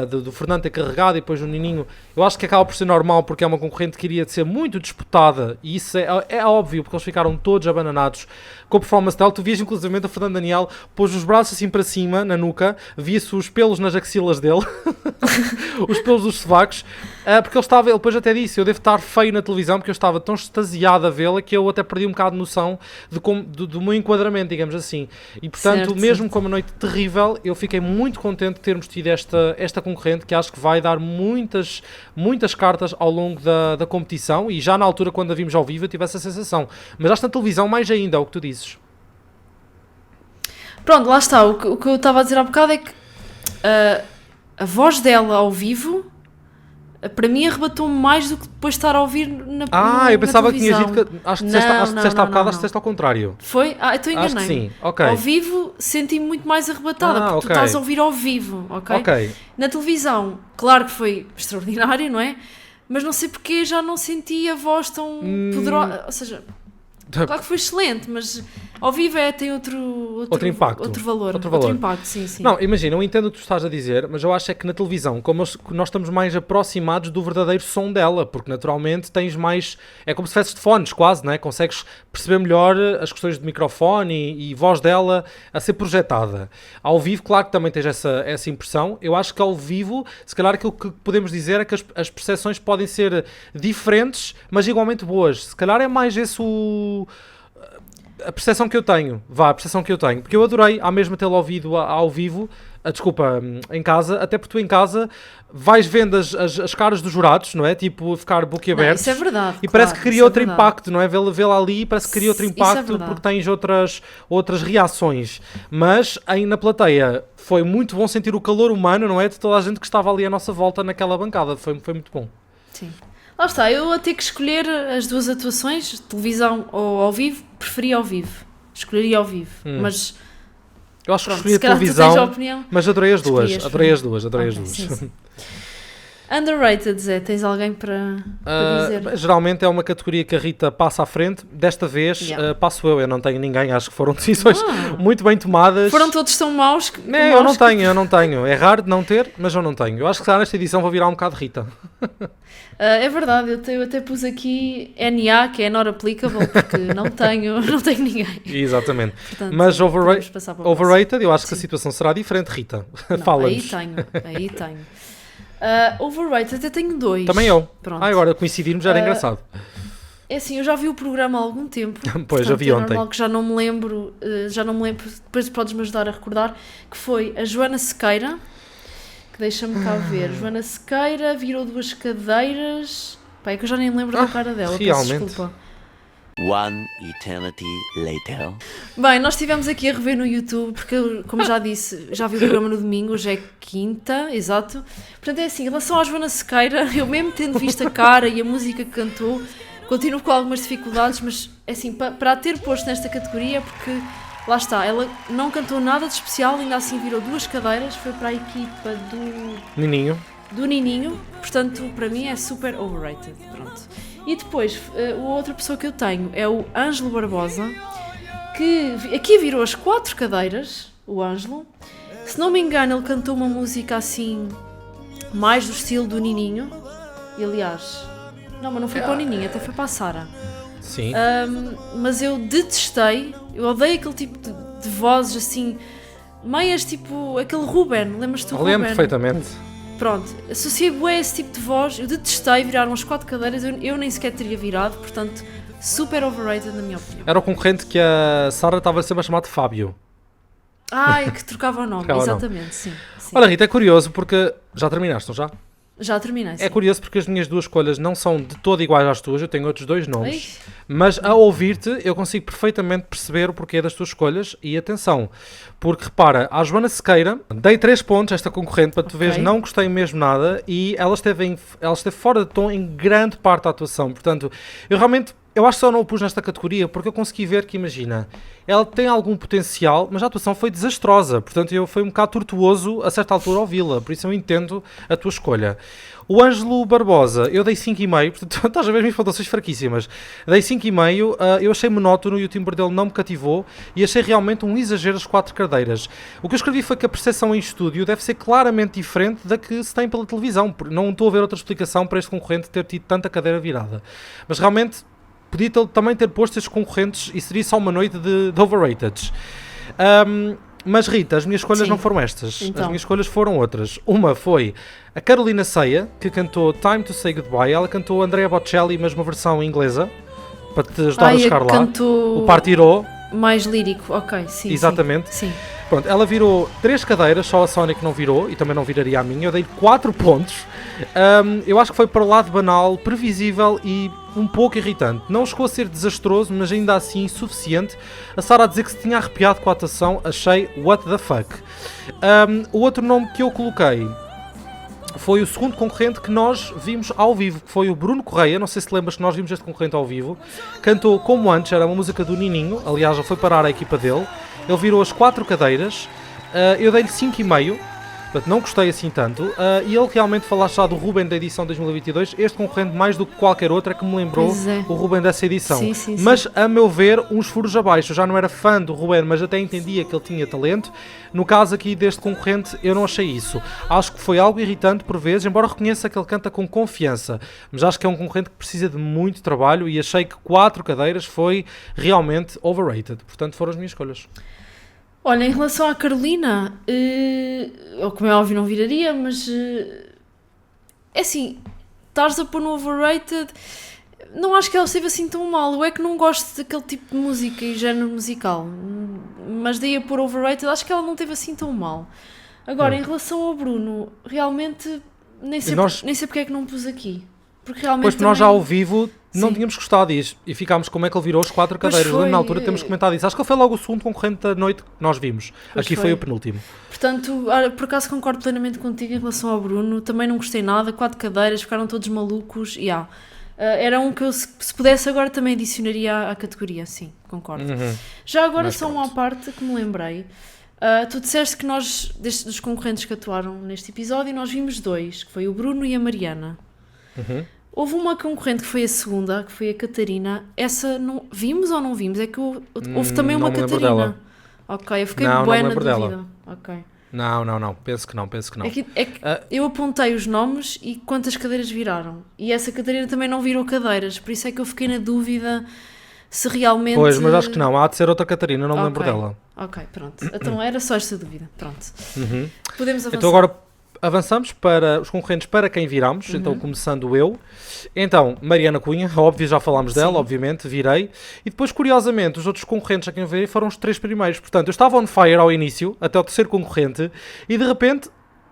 do Fernando ter carregado e depois do Nininho, eu acho que acaba por ser normal, porque é uma concorrente que iria ser muito disputada, e isso é óbvio, porque eles ficaram todos abananados com a performance dela. Tu vias inclusive o Fernando Daniel pôs os braços assim para cima, na nuca, via-se os pelos nas axilas dele, os pelos dos sovacos, porque ele depois até disse, eu devo estar feio na televisão, porque eu estava tão extasiado a vê-la, que eu até perdi um bocado de noção do meu enquadramento, digamos assim. E portanto, mesmo com uma noite terrível, eu fiquei muito contente de termos tido esta concorrente, que acho que vai dar muitas cartas ao longo da competição, e já na altura, quando a vimos ao vivo, eu tive essa sensação. Mas acho que na televisão mais ainda, é o que tu dizes. Pronto, lá está. O que eu estava a dizer há bocado é que a voz dela ao vivo, para mim, arrebatou-me mais do que depois de estar a ouvir eu pensava que tinhas dito que... Acho que disseste há bocado, acho que disseste ao contrário. Foi? Então enganei-me. Acho que sim, ok. Ao vivo senti-me muito mais arrebatada, porque tu estás a ouvir ao vivo, ok? Na televisão, claro que foi extraordinário, não é? Mas não sei porque já não senti a voz tão poderosa, ou seja... Claro que foi excelente, mas ao vivo tem outro impacto, outro valor. Outro impacto, sim. Não, imagina, eu entendo o que tu estás a dizer, mas eu acho que na televisão, como nós estamos mais aproximados do verdadeiro som dela, porque naturalmente tens mais, é como se tivesses de fones quase, não é? Consegues perceber melhor as questões de microfone e voz dela a ser projetada. Ao vivo, claro que também tens essa impressão. Eu acho que ao vivo, se calhar aquilo que podemos dizer é que as percepções podem ser diferentes, mas igualmente boas. Se calhar é mais esse a percepção que eu tenho, porque eu adorei à mesma tê-lo ouvido ao vivo, em casa, até porque tu em casa vais vendo as caras dos jurados, não é? Tipo, ficar boquiabertos. Isso é verdade. E parece que cria outro impacto, não é? Vê-la ali, parece que cria outro impacto, porque tens outras reações. Mas aí na plateia foi muito bom sentir o calor humano, não é? De toda a gente que estava ali à nossa volta naquela bancada. Foi muito bom. Sim. Lá está, eu a ter que escolher as duas atuações, televisão ou ao vivo, preferia ao vivo. Escolheria ao vivo, mas... Eu acho que escolhi a televisão, opinião, mas adorei as duas. Sim. Underrated, Zé, tens alguém para dizer? Geralmente é uma categoria que a Rita passa à frente. Desta vez passo eu não tenho ninguém. Acho que foram decisões muito bem tomadas. Foram todos tão maus que... Eu não tenho. É raro de não ter, mas eu não tenho. Eu acho que nesta edição vou virar um bocado Rita. É verdade, eu até pus aqui NA, que é not applicable, porque não tenho ninguém. Exatamente. Portanto, mas overrated, eu acho que a situação será diferente, Rita. Fala-nos. Aí tenho. Overrated, eu tenho 2. Também eu. Pronto. Agora coincidirmos já era engraçado. É assim, eu já vi o programa há algum tempo. Pois, já vi ontem. É normal que já não me lembro, depois podes-me ajudar a recordar, que foi a Joana Sequeira, que deixa-me cá ver. Joana Sequeira virou 2 cadeiras. É que eu já nem lembro da cara dela, realmente. peço desculpa. One eternity later. Bem, nós estivemos aqui a rever no YouTube, porque, como já disse, já vi o programa no domingo, hoje é quinta, exato. Portanto, é assim, em relação à Joana Sequeira, eu mesmo tendo visto a cara e a música que cantou, continuo com algumas dificuldades, mas, é assim, para a ter posto nesta categoria, porque, lá está, ela não cantou nada de especial, ainda assim virou 2 cadeiras, foi para a equipa do Nininho, portanto, para mim é super overrated, pronto. E depois, a outra pessoa que eu tenho é o Ângelo Barbosa, que aqui virou as 4 cadeiras, o Ângelo. Se não me engano, ele cantou uma música assim, mais do estilo do Nininho. E, aliás, mas não foi para o Nininho, até foi para a Sara. Sim. Mas eu detestei, eu odeio aquele tipo de vozes assim, meias tipo aquele Ruben, lembras-te do Ruben? Lembro perfeitamente. Pronto, associei bué esse tipo de voz, eu detestei, viraram as 4 cadeiras, eu nem sequer teria virado, portanto super overrated na minha opinião. Era o concorrente que a Sara estava sempre a chamar de Fábio. Ai, que trocava o nome, Trocava o nome. exatamente, sim. Olha, Rita, é curioso porque... Já terminaste, não já? Já terminei, sim. É curioso porque as minhas duas escolhas não são de todo iguais às tuas, eu tenho outros dois nomes, Ai. mas a ouvir-te eu consigo perfeitamente perceber o porquê das tuas escolhas e atenção, porque repara, à Joana Sequeira dei 3 pontos a esta concorrente, para tu veres, não gostei mesmo nada e ela esteve fora de tom em grande parte da atuação, portanto, eu acho que só não o pus nesta categoria porque eu consegui ver que, imagina, ela tem algum potencial, mas a atuação foi desastrosa. Portanto, foi um bocado tortuoso a certa altura ouvi-la. Por isso eu entendo a tua escolha. O Ângelo Barbosa, eu dei 5,5. Portanto, estás a ver as minhas pontuações fraquíssimas. Dei 5,5. Eu achei monótono e o timbre dele não me cativou. E achei realmente um exagero as 4 cadeiras. O que eu escrevi foi que a percepção em estúdio deve ser claramente diferente da que se tem pela televisão. Não estou a ver outra explicação para este concorrente ter tido tanta cadeira virada. Mas realmente... podia também ter posto estes concorrentes e seria só uma noite de overrated. Mas Rita, as minhas escolhas não foram estas. Então. As minhas escolhas foram outras. Uma foi a Carolina Ceia, que cantou Time to Say Goodbye. Ela cantou Andrea Bocelli, mas uma versão inglesa, para te ajudar a chegar lá. Cantou O Partiró. mais lírico, ok, sim. Exatamente. Sim. Pronto, ela virou 3 cadeiras, só a Sónia que não virou, e também não viraria a minha. Eu dei 4 pontos. Eu acho que foi para o lado banal, previsível e um pouco irritante. Não chegou a ser desastroso, mas ainda assim suficiente. A Sara a dizer que se tinha arrepiado com a atuação, achei what the fuck. O outro nome que eu coloquei foi o segundo concorrente que nós vimos ao vivo, que foi o Bruno Correia. Não sei se lembras que nós vimos este concorrente ao vivo. Cantou Como Antes, era uma música do Nininho, aliás já foi parar a equipa dele. Ele virou as 4 cadeiras, eu dei-lhe 5,5, portanto não gostei assim tanto, e ele realmente falaste já do Ruben da edição 2022, este concorrente mais do que qualquer outro é que me lembrou o Ruben dessa edição, sim. Mas a meu ver uns furos abaixo. Eu já não era fã do Ruben, mas até entendia que ele tinha talento. No caso aqui deste concorrente eu não achei isso, acho que foi algo irritante por vezes, embora reconheça que ele canta com confiança, mas acho que é um concorrente que precisa de muito trabalho e achei que 4 cadeiras foi realmente overrated, portanto foram as minhas escolhas. Olha, em relação à Carolina, como é óbvio não viraria, mas é assim, estás a pôr no overrated, não acho que ela esteve assim tão mal. Eu é que não gosto daquele tipo de música e género musical, mas daí a pôr overrated, acho que ela não esteve assim tão mal. Agora, em relação ao Bruno, realmente nem sei porque é que não pus aqui. Porque realmente pois também... nós já ao vivo não tínhamos gostado disso e ficámos como é que ele virou as 4 cadeiras. Na altura temos comentado isso. Acho que ele foi logo o segundo concorrente da noite que nós vimos. Aqui foi o penúltimo. Portanto, por acaso concordo plenamente contigo em relação ao Bruno. Também não gostei nada. 4 cadeiras, ficaram todos malucos. Era um que eu, se pudesse agora, também adicionaria à categoria. Sim, concordo. Já agora, só uma parte que me lembrei. Tu disseste que nós, dos concorrentes que atuaram neste episódio, nós vimos 2, que foi o Bruno e a Mariana. Houve uma concorrente que foi a segunda, que foi a Catarina. Essa não vimos ou não vimos? É que houve também uma Catarina. Dela. Ok, eu fiquei bué na dúvida. Dela. Okay. Não. Penso que não. É que eu apontei os nomes e quantas cadeiras viraram. E essa Catarina também não virou cadeiras. Por isso é que eu fiquei na dúvida se realmente... Pois, mas acho que não. Há de ser outra Catarina, não me lembro dela. Ok, pronto. Então era só esta dúvida. Pronto. Podemos avançar. Então agora... avançamos para os concorrentes para quem viramos, então começando eu. Então, Mariana Cunha, óbvio, já falámos dela, obviamente, virei. E depois, curiosamente, os outros concorrentes a quem eu virei foram os 3 primeiros. Portanto, eu estava on fire ao início, até o terceiro concorrente, e de repente...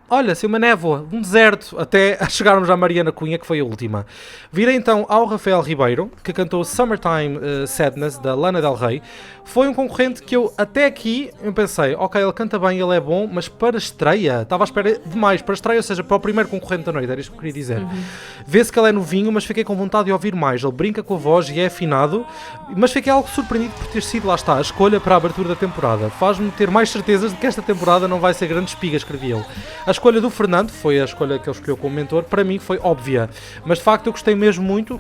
olha, assim uma névoa, um deserto, até chegarmos à Mariana Cunha, que foi a última. Virei então ao Rafael Ribeiro, que cantou Summertime Sadness, da Lana Del Rey. Foi um concorrente que eu, até aqui, eu pensei, ok, ele canta bem, ele é bom, mas para estreia, estava à espera demais, para estreia, ou seja, para o primeiro concorrente da noite, era isto que eu queria dizer. Vê-se que ele é novinho, mas fiquei com vontade de ouvir mais. Ele brinca com a voz e é afinado, mas fiquei algo surpreendido por ter sido, lá está, a escolha para a abertura da temporada. Faz-me ter mais certezas de que esta temporada não vai ser grande espiga, escrevi eu. A escolha do Fernando, foi a escolha que ele escolheu como mentor, para mim foi óbvia, mas de facto eu gostei mesmo muito,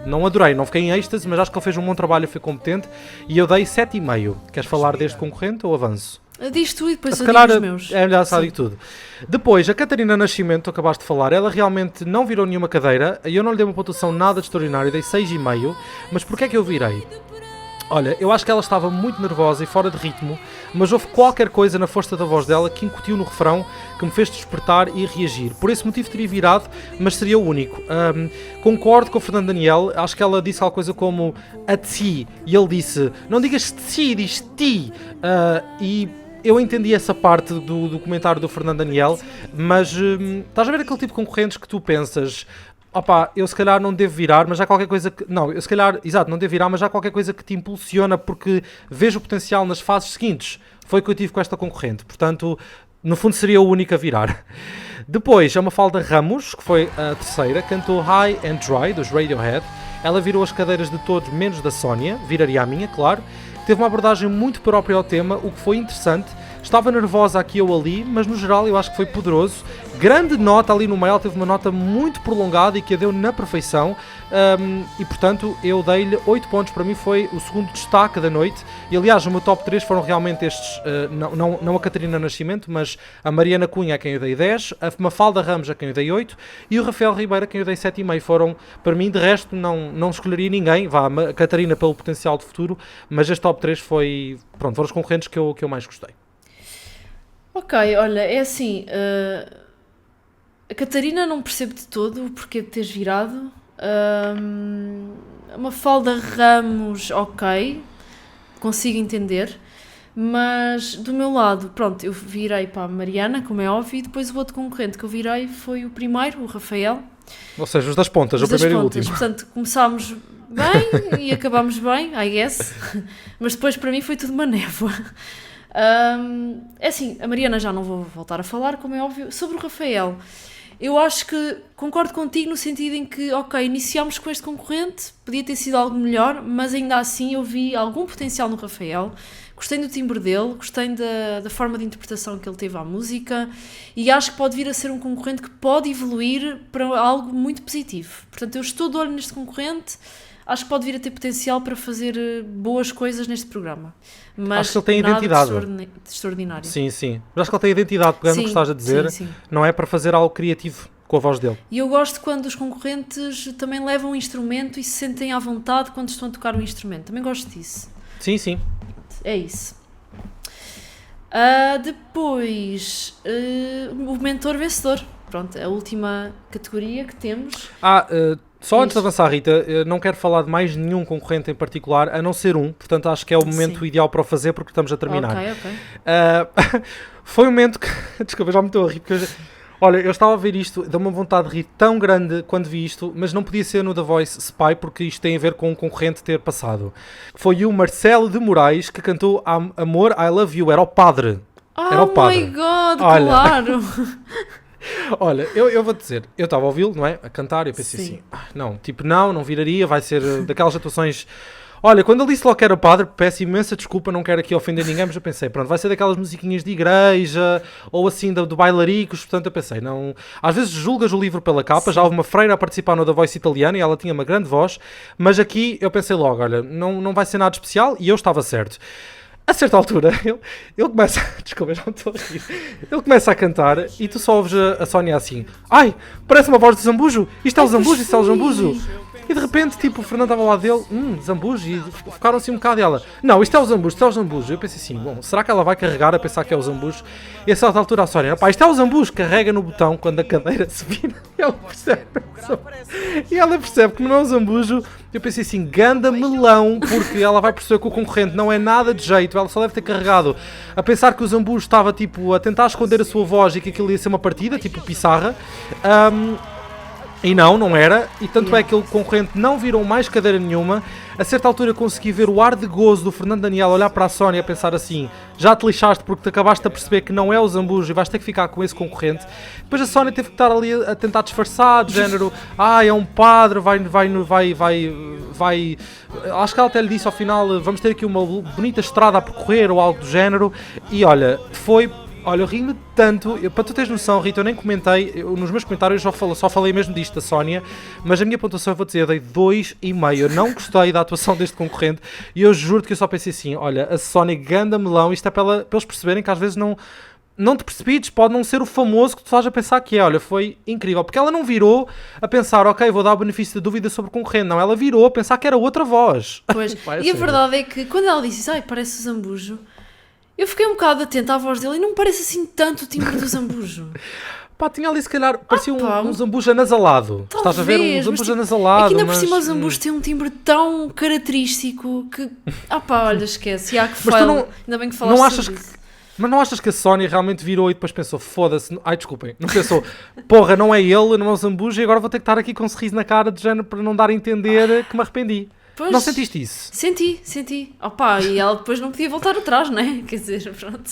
não adorei, não fiquei em êxtase, mas acho que ele fez um bom trabalho e foi competente, e eu dei 7,5. Queres falar deste concorrente ou avanço? Diz tu e depois eu digo os meus. É melhor saber tudo. Depois, a Catarina Nascimento, tu acabaste de falar, ela realmente não virou nenhuma cadeira, e eu não lhe dei uma pontuação nada de extraordinária, dei 6,5, mas porquê é que eu virei? Olha, eu acho que ela estava muito nervosa e fora de ritmo, mas houve qualquer coisa na força da voz dela que incutiu no refrão, que me fez despertar e reagir. Por esse motivo teria virado, mas seria o único. Concordo com o Fernando Daniel, acho que ela disse alguma coisa como a ti, e ele disse, não digas ti, diz ti. E eu entendi essa parte do comentário do Fernando Daniel, mas estás a ver aquele tipo de concorrentes que tu pensas... Opa, eu se calhar não devo virar, mas há qualquer coisa que... Não, eu se calhar, exato, não devo virar, mas há qualquer coisa que te impulsiona porque vejo o potencial nas fases seguintes. Foi o que eu tive com esta concorrente. Portanto, no fundo seria o único a virar. Depois, a Mafalda Ramos, que foi a terceira, cantou High and Dry, dos Radiohead. Ela virou as cadeiras de todos, menos da Sónia. Viraria a minha, claro. Teve uma abordagem muito própria ao tema, o que foi interessante. Estava nervosa aqui ou ali, mas no geral eu acho que foi poderoso. Grande nota ali no meio, ela teve uma nota muito prolongada e que a deu na perfeição. E portanto eu dei-lhe 8 pontos, para mim foi o segundo destaque da noite. E aliás, o meu top 3 foram realmente estes, não a Catarina Nascimento, mas a Mariana Cunha a quem eu dei 10, a Mafalda Ramos a quem eu dei 8 e o Rafael Ribeiro a quem eu dei 7,5. Foram, para mim, de resto não escolheria ninguém, a Catarina pelo potencial de futuro, mas este top 3 foi, pronto, foram os concorrentes que eu mais gostei. Ok, olha, é assim, a Catarina não percebo de todo o porquê de teres virado. Uma Mafalda Ramos, ok, consigo entender, mas do meu lado, pronto, eu virei para a Mariana, como é óbvio, e depois o outro concorrente que eu virei foi o primeiro, o Rafael. Ou seja, os das pontas, o primeiro e o último. Portanto, começámos bem e acabámos bem, I guess, mas depois para mim foi tudo uma névoa. É assim, a Mariana já não vou voltar a falar, como é óbvio. Sobre o Rafael, eu acho que concordo contigo no sentido em que, ok, iniciámos com este concorrente, podia ter sido algo melhor, mas ainda assim eu vi algum potencial no Rafael. Gostei do timbre dele, gostei da forma de interpretação que ele teve à música e acho que pode vir a ser um concorrente que pode evoluir para algo muito positivo. Portanto, eu estou de olho neste concorrente. Acho que pode vir a ter potencial para fazer boas coisas neste programa. Mas acho que ele tem nada identidade. De extraordinário. Sim. Mas acho que ele tem identidade, pegando o que estás a dizer. Sim. Não é para fazer algo criativo com a voz dele. E eu gosto quando os concorrentes também levam um instrumento e se sentem à vontade quando estão a tocar um instrumento. Também gosto disso. Sim. É isso. Depois, o mentor vencedor. Pronto, a última categoria que temos. Só antes de avançar, Rita, não quero falar de mais nenhum concorrente em particular, a não ser um, portanto acho que é o momento ideal para o fazer porque estamos a terminar. Ok. Foi um momento que... Desculpa, já me estou a rir, porque olha, eu estava a ver isto, deu-me uma vontade de rir tão grande quando vi isto, mas não podia ser no The Voice Spy porque isto tem a ver com um concorrente ter passado. Foi o Marcelo de Moraes que cantou Amor, I Love You, era o padre. Era o padre. Oh my God, claro! Olha, eu vou dizer, eu estava a ouvi-lo, não é? A cantar, e eu pensei assim, não viraria, vai ser daquelas atuações... Olha, quando ele disse logo que era padre, peço imensa desculpa, não quero aqui ofender ninguém, mas eu pensei, pronto, vai ser daquelas musiquinhas de igreja, ou assim, do bailaricos, portanto eu pensei, não... Às vezes julgas o livro pela capa, já houve uma freira a participar no The Voice italiano e ela tinha uma grande voz, mas aqui eu pensei logo, olha, não vai ser nada especial, e eu estava certo. A certa altura, ele começa... Desculpa, já me estou a rir. Ele começa a cantar e tu só ouves a Sónia assim... Ai, parece uma voz de Zambujo. Isto é o Zambujo, isto é o Zambujo. E de repente, tipo, o Fernando estava ao lado dele... Zambujo. E ficaram assim um bocado e ela... Não, isto é o Zambujo, isto é o Zambujo. Eu pensei assim... Bom, será que ela vai carregar a pensar que é o Zambujo? E a certa altura a Sónia... Pá, isto é o Zambujo. Carrega no botão quando a cadeira se vira. E ela percebe que não é o Zambujo. Eu pensei assim, ganda melão, porque ela vai perceber que o concorrente não é nada de jeito, ela só deve ter carregado a pensar que o Zambujo estava tipo a tentar esconder a sua voz e que aquilo ia ser uma partida, tipo Pissarra, e não era, e tanto é que o concorrente não virou mais cadeira nenhuma. A certa altura consegui ver o ar de gozo do Fernando Daniel olhar para a Sónia e pensar assim, já te lixaste porque te acabaste a perceber que não é o Zambujo e vais ter que ficar com esse concorrente. Depois a Sónia teve que estar ali a tentar disfarçar, de género, é um padre, vai, acho que ela até lhe disse ao final, vamos ter aqui uma bonita estrada a percorrer ou algo do género, e olha, eu ri-me tanto, para tu teres noção, Rita, eu nem comentei, nos meus comentários só falei mesmo disto da Sónia, mas a minha pontuação, eu vou dizer, eu dei 2,5, eu não gostei da atuação deste concorrente, e eu juro que eu só pensei assim, olha, a Sónia ganda melão, isto é para eles perceberem que às vezes não não te precipites, pode não ser o famoso que tu estás a pensar que é. Olha, foi incrível. Porque ela não virou a pensar, ok, vou dar o benefício da dúvida sobre o concorrente. Não, ela virou a pensar que era outra voz. Pois, e a verdade é que quando ela disse isso, ai, parece o Zambujo, eu fiquei um bocado atenta à voz dele e não me parece assim tanto o timbre do Zambujo. Pá, tinha ali se calhar, parecia um Zambujo anasalado. Talvez, Estás a ver um Zambujo anasalado. É que ainda por cima o Zambujo tem um timbre tão característico que, olha, esquece. Ainda bem que falaste sobre isso. Mas não achas que a Sony realmente virou e depois pensou, foda-se, ai desculpem, não pensou, porra, não é ele, não é o Zambujo e agora vou ter que estar aqui com um sorriso na cara de género para não dar a entender que me arrependi. Pois, não sentiste isso? Senti. E ela depois não podia voltar atrás, não é? Quer dizer, pronto.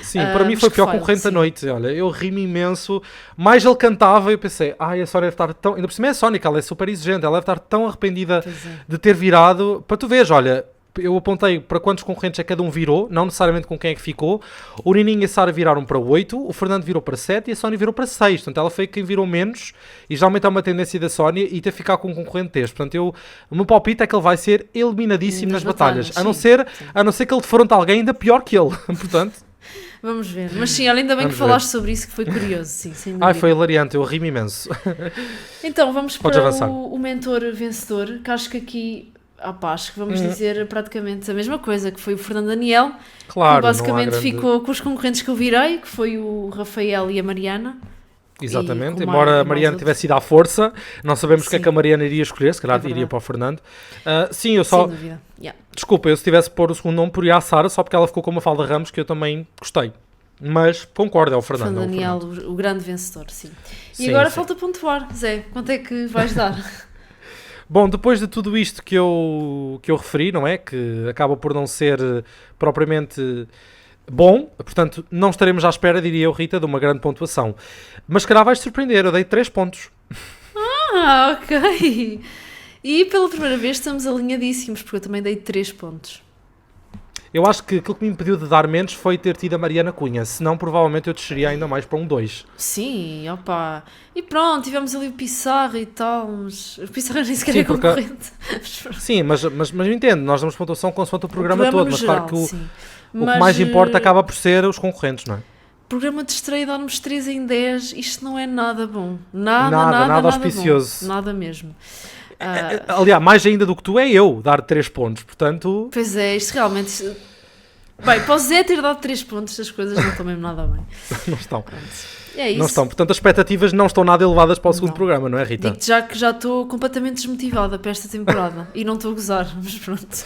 Sim, para mim foi o pior concorrente da noite. Olha, eu ri-me imenso. Mais ele cantava e eu pensei, a Sony deve estar tão... Ainda por cima é a Sony, que ela é super exigente, ela deve estar tão arrependida de ter virado. Para tu veres, olha... Eu apontei para quantos concorrentes é que cada um virou, não necessariamente com quem é que ficou. O Nininho e a Sara viraram para 8, o Fernando virou para 7 e a Sónia virou para 6. Portanto, ela foi quem virou menos e geralmente é uma tendência da Sónia e ter de ficar com um concorrente deste. Portanto, o meu palpite é que ele vai ser eliminadíssimo nas batalhas. A não ser que ele defronte alguém ainda pior que ele. Portanto... Vamos ver. Mas sim, ainda bem que falaste sobre isso, que foi curioso. Sim, sem dúvida. Ai, foi hilariante, eu ri-me imenso. Então, vamos para o mentor vencedor, que acho que aqui... acho que vamos dizer praticamente a mesma coisa, que foi o Fernando Daniel, claro, que basicamente ficou com os concorrentes que eu virei, que foi o Rafael e a Mariana. Exatamente, embora a Mariana tivesse ido à força, não sabemos o que é que a Mariana iria escolher, se calhar iria para o Fernando. Sim, eu só... Sem dúvida. Desculpa, eu se tivesse pôr o segundo nome poria a Sara, só porque ela ficou com uma Mafalda Ramos, que eu também gostei. Mas concordo, é o Fernando. Daniel, o grande vencedor, sim. E agora falta pontuar, Zé, quanto é que vais dar? Bom, depois de tudo isto que eu referi, não é? Que acaba por não ser propriamente bom, portanto, não estaremos à espera, diria eu, Rita, de uma grande pontuação. Mas se calhar vais surpreender, eu dei 3 pontos. Ok. E pela primeira vez estamos alinhadíssimos, porque eu também dei 3 pontos. Eu acho que aquilo que me impediu de dar menos foi ter tido a Mariana Cunha, senão provavelmente eu desceria ainda mais para um 2. Sim, E pronto, tivemos ali o Pissarra e tal, mas o Pissarra nem sequer é concorrente. Sim, mas eu entendo, nós damos pontuação consoante o programa todo, mas geral, claro que o que mais importa acaba por ser os concorrentes, não é? Programa de estreia dá-nos 3 em 10, isto não é nada bom. Nada auspicioso. Bom. Nada mesmo. Aliás, mais ainda do que tu é eu dar 3 pontos, portanto... Pois é, isto realmente... Bem, para o Zé ter dado 3 pontos, as coisas não estão mesmo nada bem. Não estão. Pronto. É isso. Não estão, portanto as expectativas não estão nada elevadas para o segundo programa, não é, Rita? Digo-te já que já estou completamente desmotivada para esta temporada e não estou a gozar, mas pronto.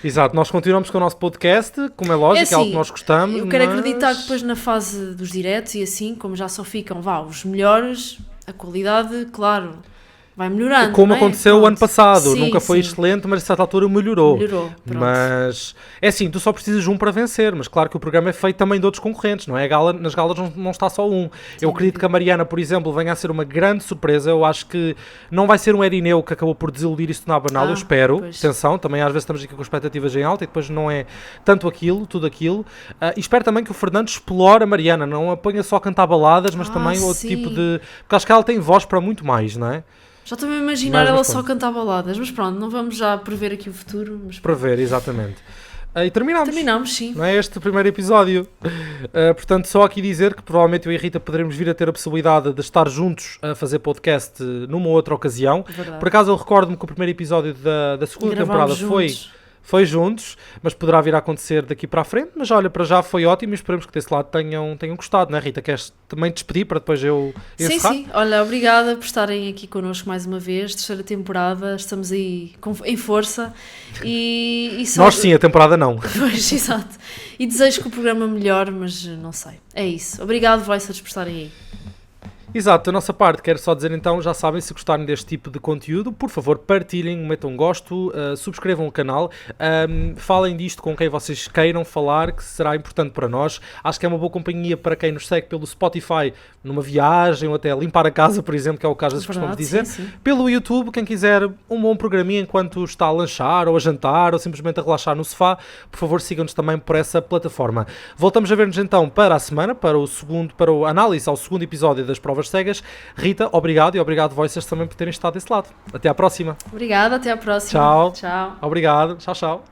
Exato, nós continuamos com o nosso podcast, como é lógico, é algo que nós gostamos. Eu quero acreditar que depois na fase dos diretos e assim, como já só ficam os melhores, a qualidade, claro, vai melhorando. Como aconteceu o ano passado, sim, nunca foi excelente, mas a certa altura melhorou. Pronto. Mas é assim, tu só precisas de um para vencer, mas claro que o programa é feito também de outros concorrentes, não é? Nas galas não está só um. Eu acredito que a Mariana, por exemplo, venha a ser uma grande surpresa. Eu acho que não vai ser um Erineu que acabou por desiludir e se tornar banal, eu espero. Pois. Atenção, também às vezes estamos aqui com expectativas em alta e depois não é tanto aquilo, tudo aquilo. E espero também que o Fernando explore a Mariana, não a ponha só a cantar baladas, mas também outro tipo de... Porque acho que ela tem voz para muito mais, não é? Já estou a imaginar ela só cantar baladas, mas pronto, não vamos já prever aqui o futuro. Mas prever, exatamente. E terminamos. Terminamos, sim. Não é este o primeiro episódio. Portanto, só aqui dizer que provavelmente eu e a Rita poderemos vir a ter a possibilidade de estar juntos a fazer podcast numa outra ocasião. Verdade. Por acaso eu recordo-me que o primeiro episódio da segunda temporada foi juntos, mas poderá vir a acontecer daqui para a frente. Mas olha, para já foi ótimo e esperemos que desse lado tenham gostado, não é, Rita? Queres também despedir para depois eu encerrar? Sim. Olha, obrigada por estarem aqui connosco mais uma vez, terceira temporada, estamos aí em força. E só... Nós sim, a temporada não. Pois, exato. E desejo que o programa melhore, mas não sei. É isso. Obrigado, Voicers, por estarem aí. Exato, da nossa parte, quero só dizer então, já sabem, se gostarem deste tipo de conteúdo, por favor partilhem, metam gosto, subscrevam o canal, falem disto com quem vocês queiram falar, que será importante para nós. Acho que é uma boa companhia para quem nos segue pelo Spotify, numa viagem ou até limpar a casa, por exemplo, que é o caso que costumamos dizer. Sim. Pelo YouTube, quem quiser um bom programinha enquanto está a lanchar ou a jantar ou simplesmente a relaxar no sofá, por favor sigam-nos também por essa plataforma. Voltamos a ver-nos então para a semana, para a análise ao segundo episódio das provas cegas. Rita, obrigado e obrigado Voicers também por terem estado desse lado. Até à próxima. Obrigada, até à próxima. Tchau. Obrigado. Tchau.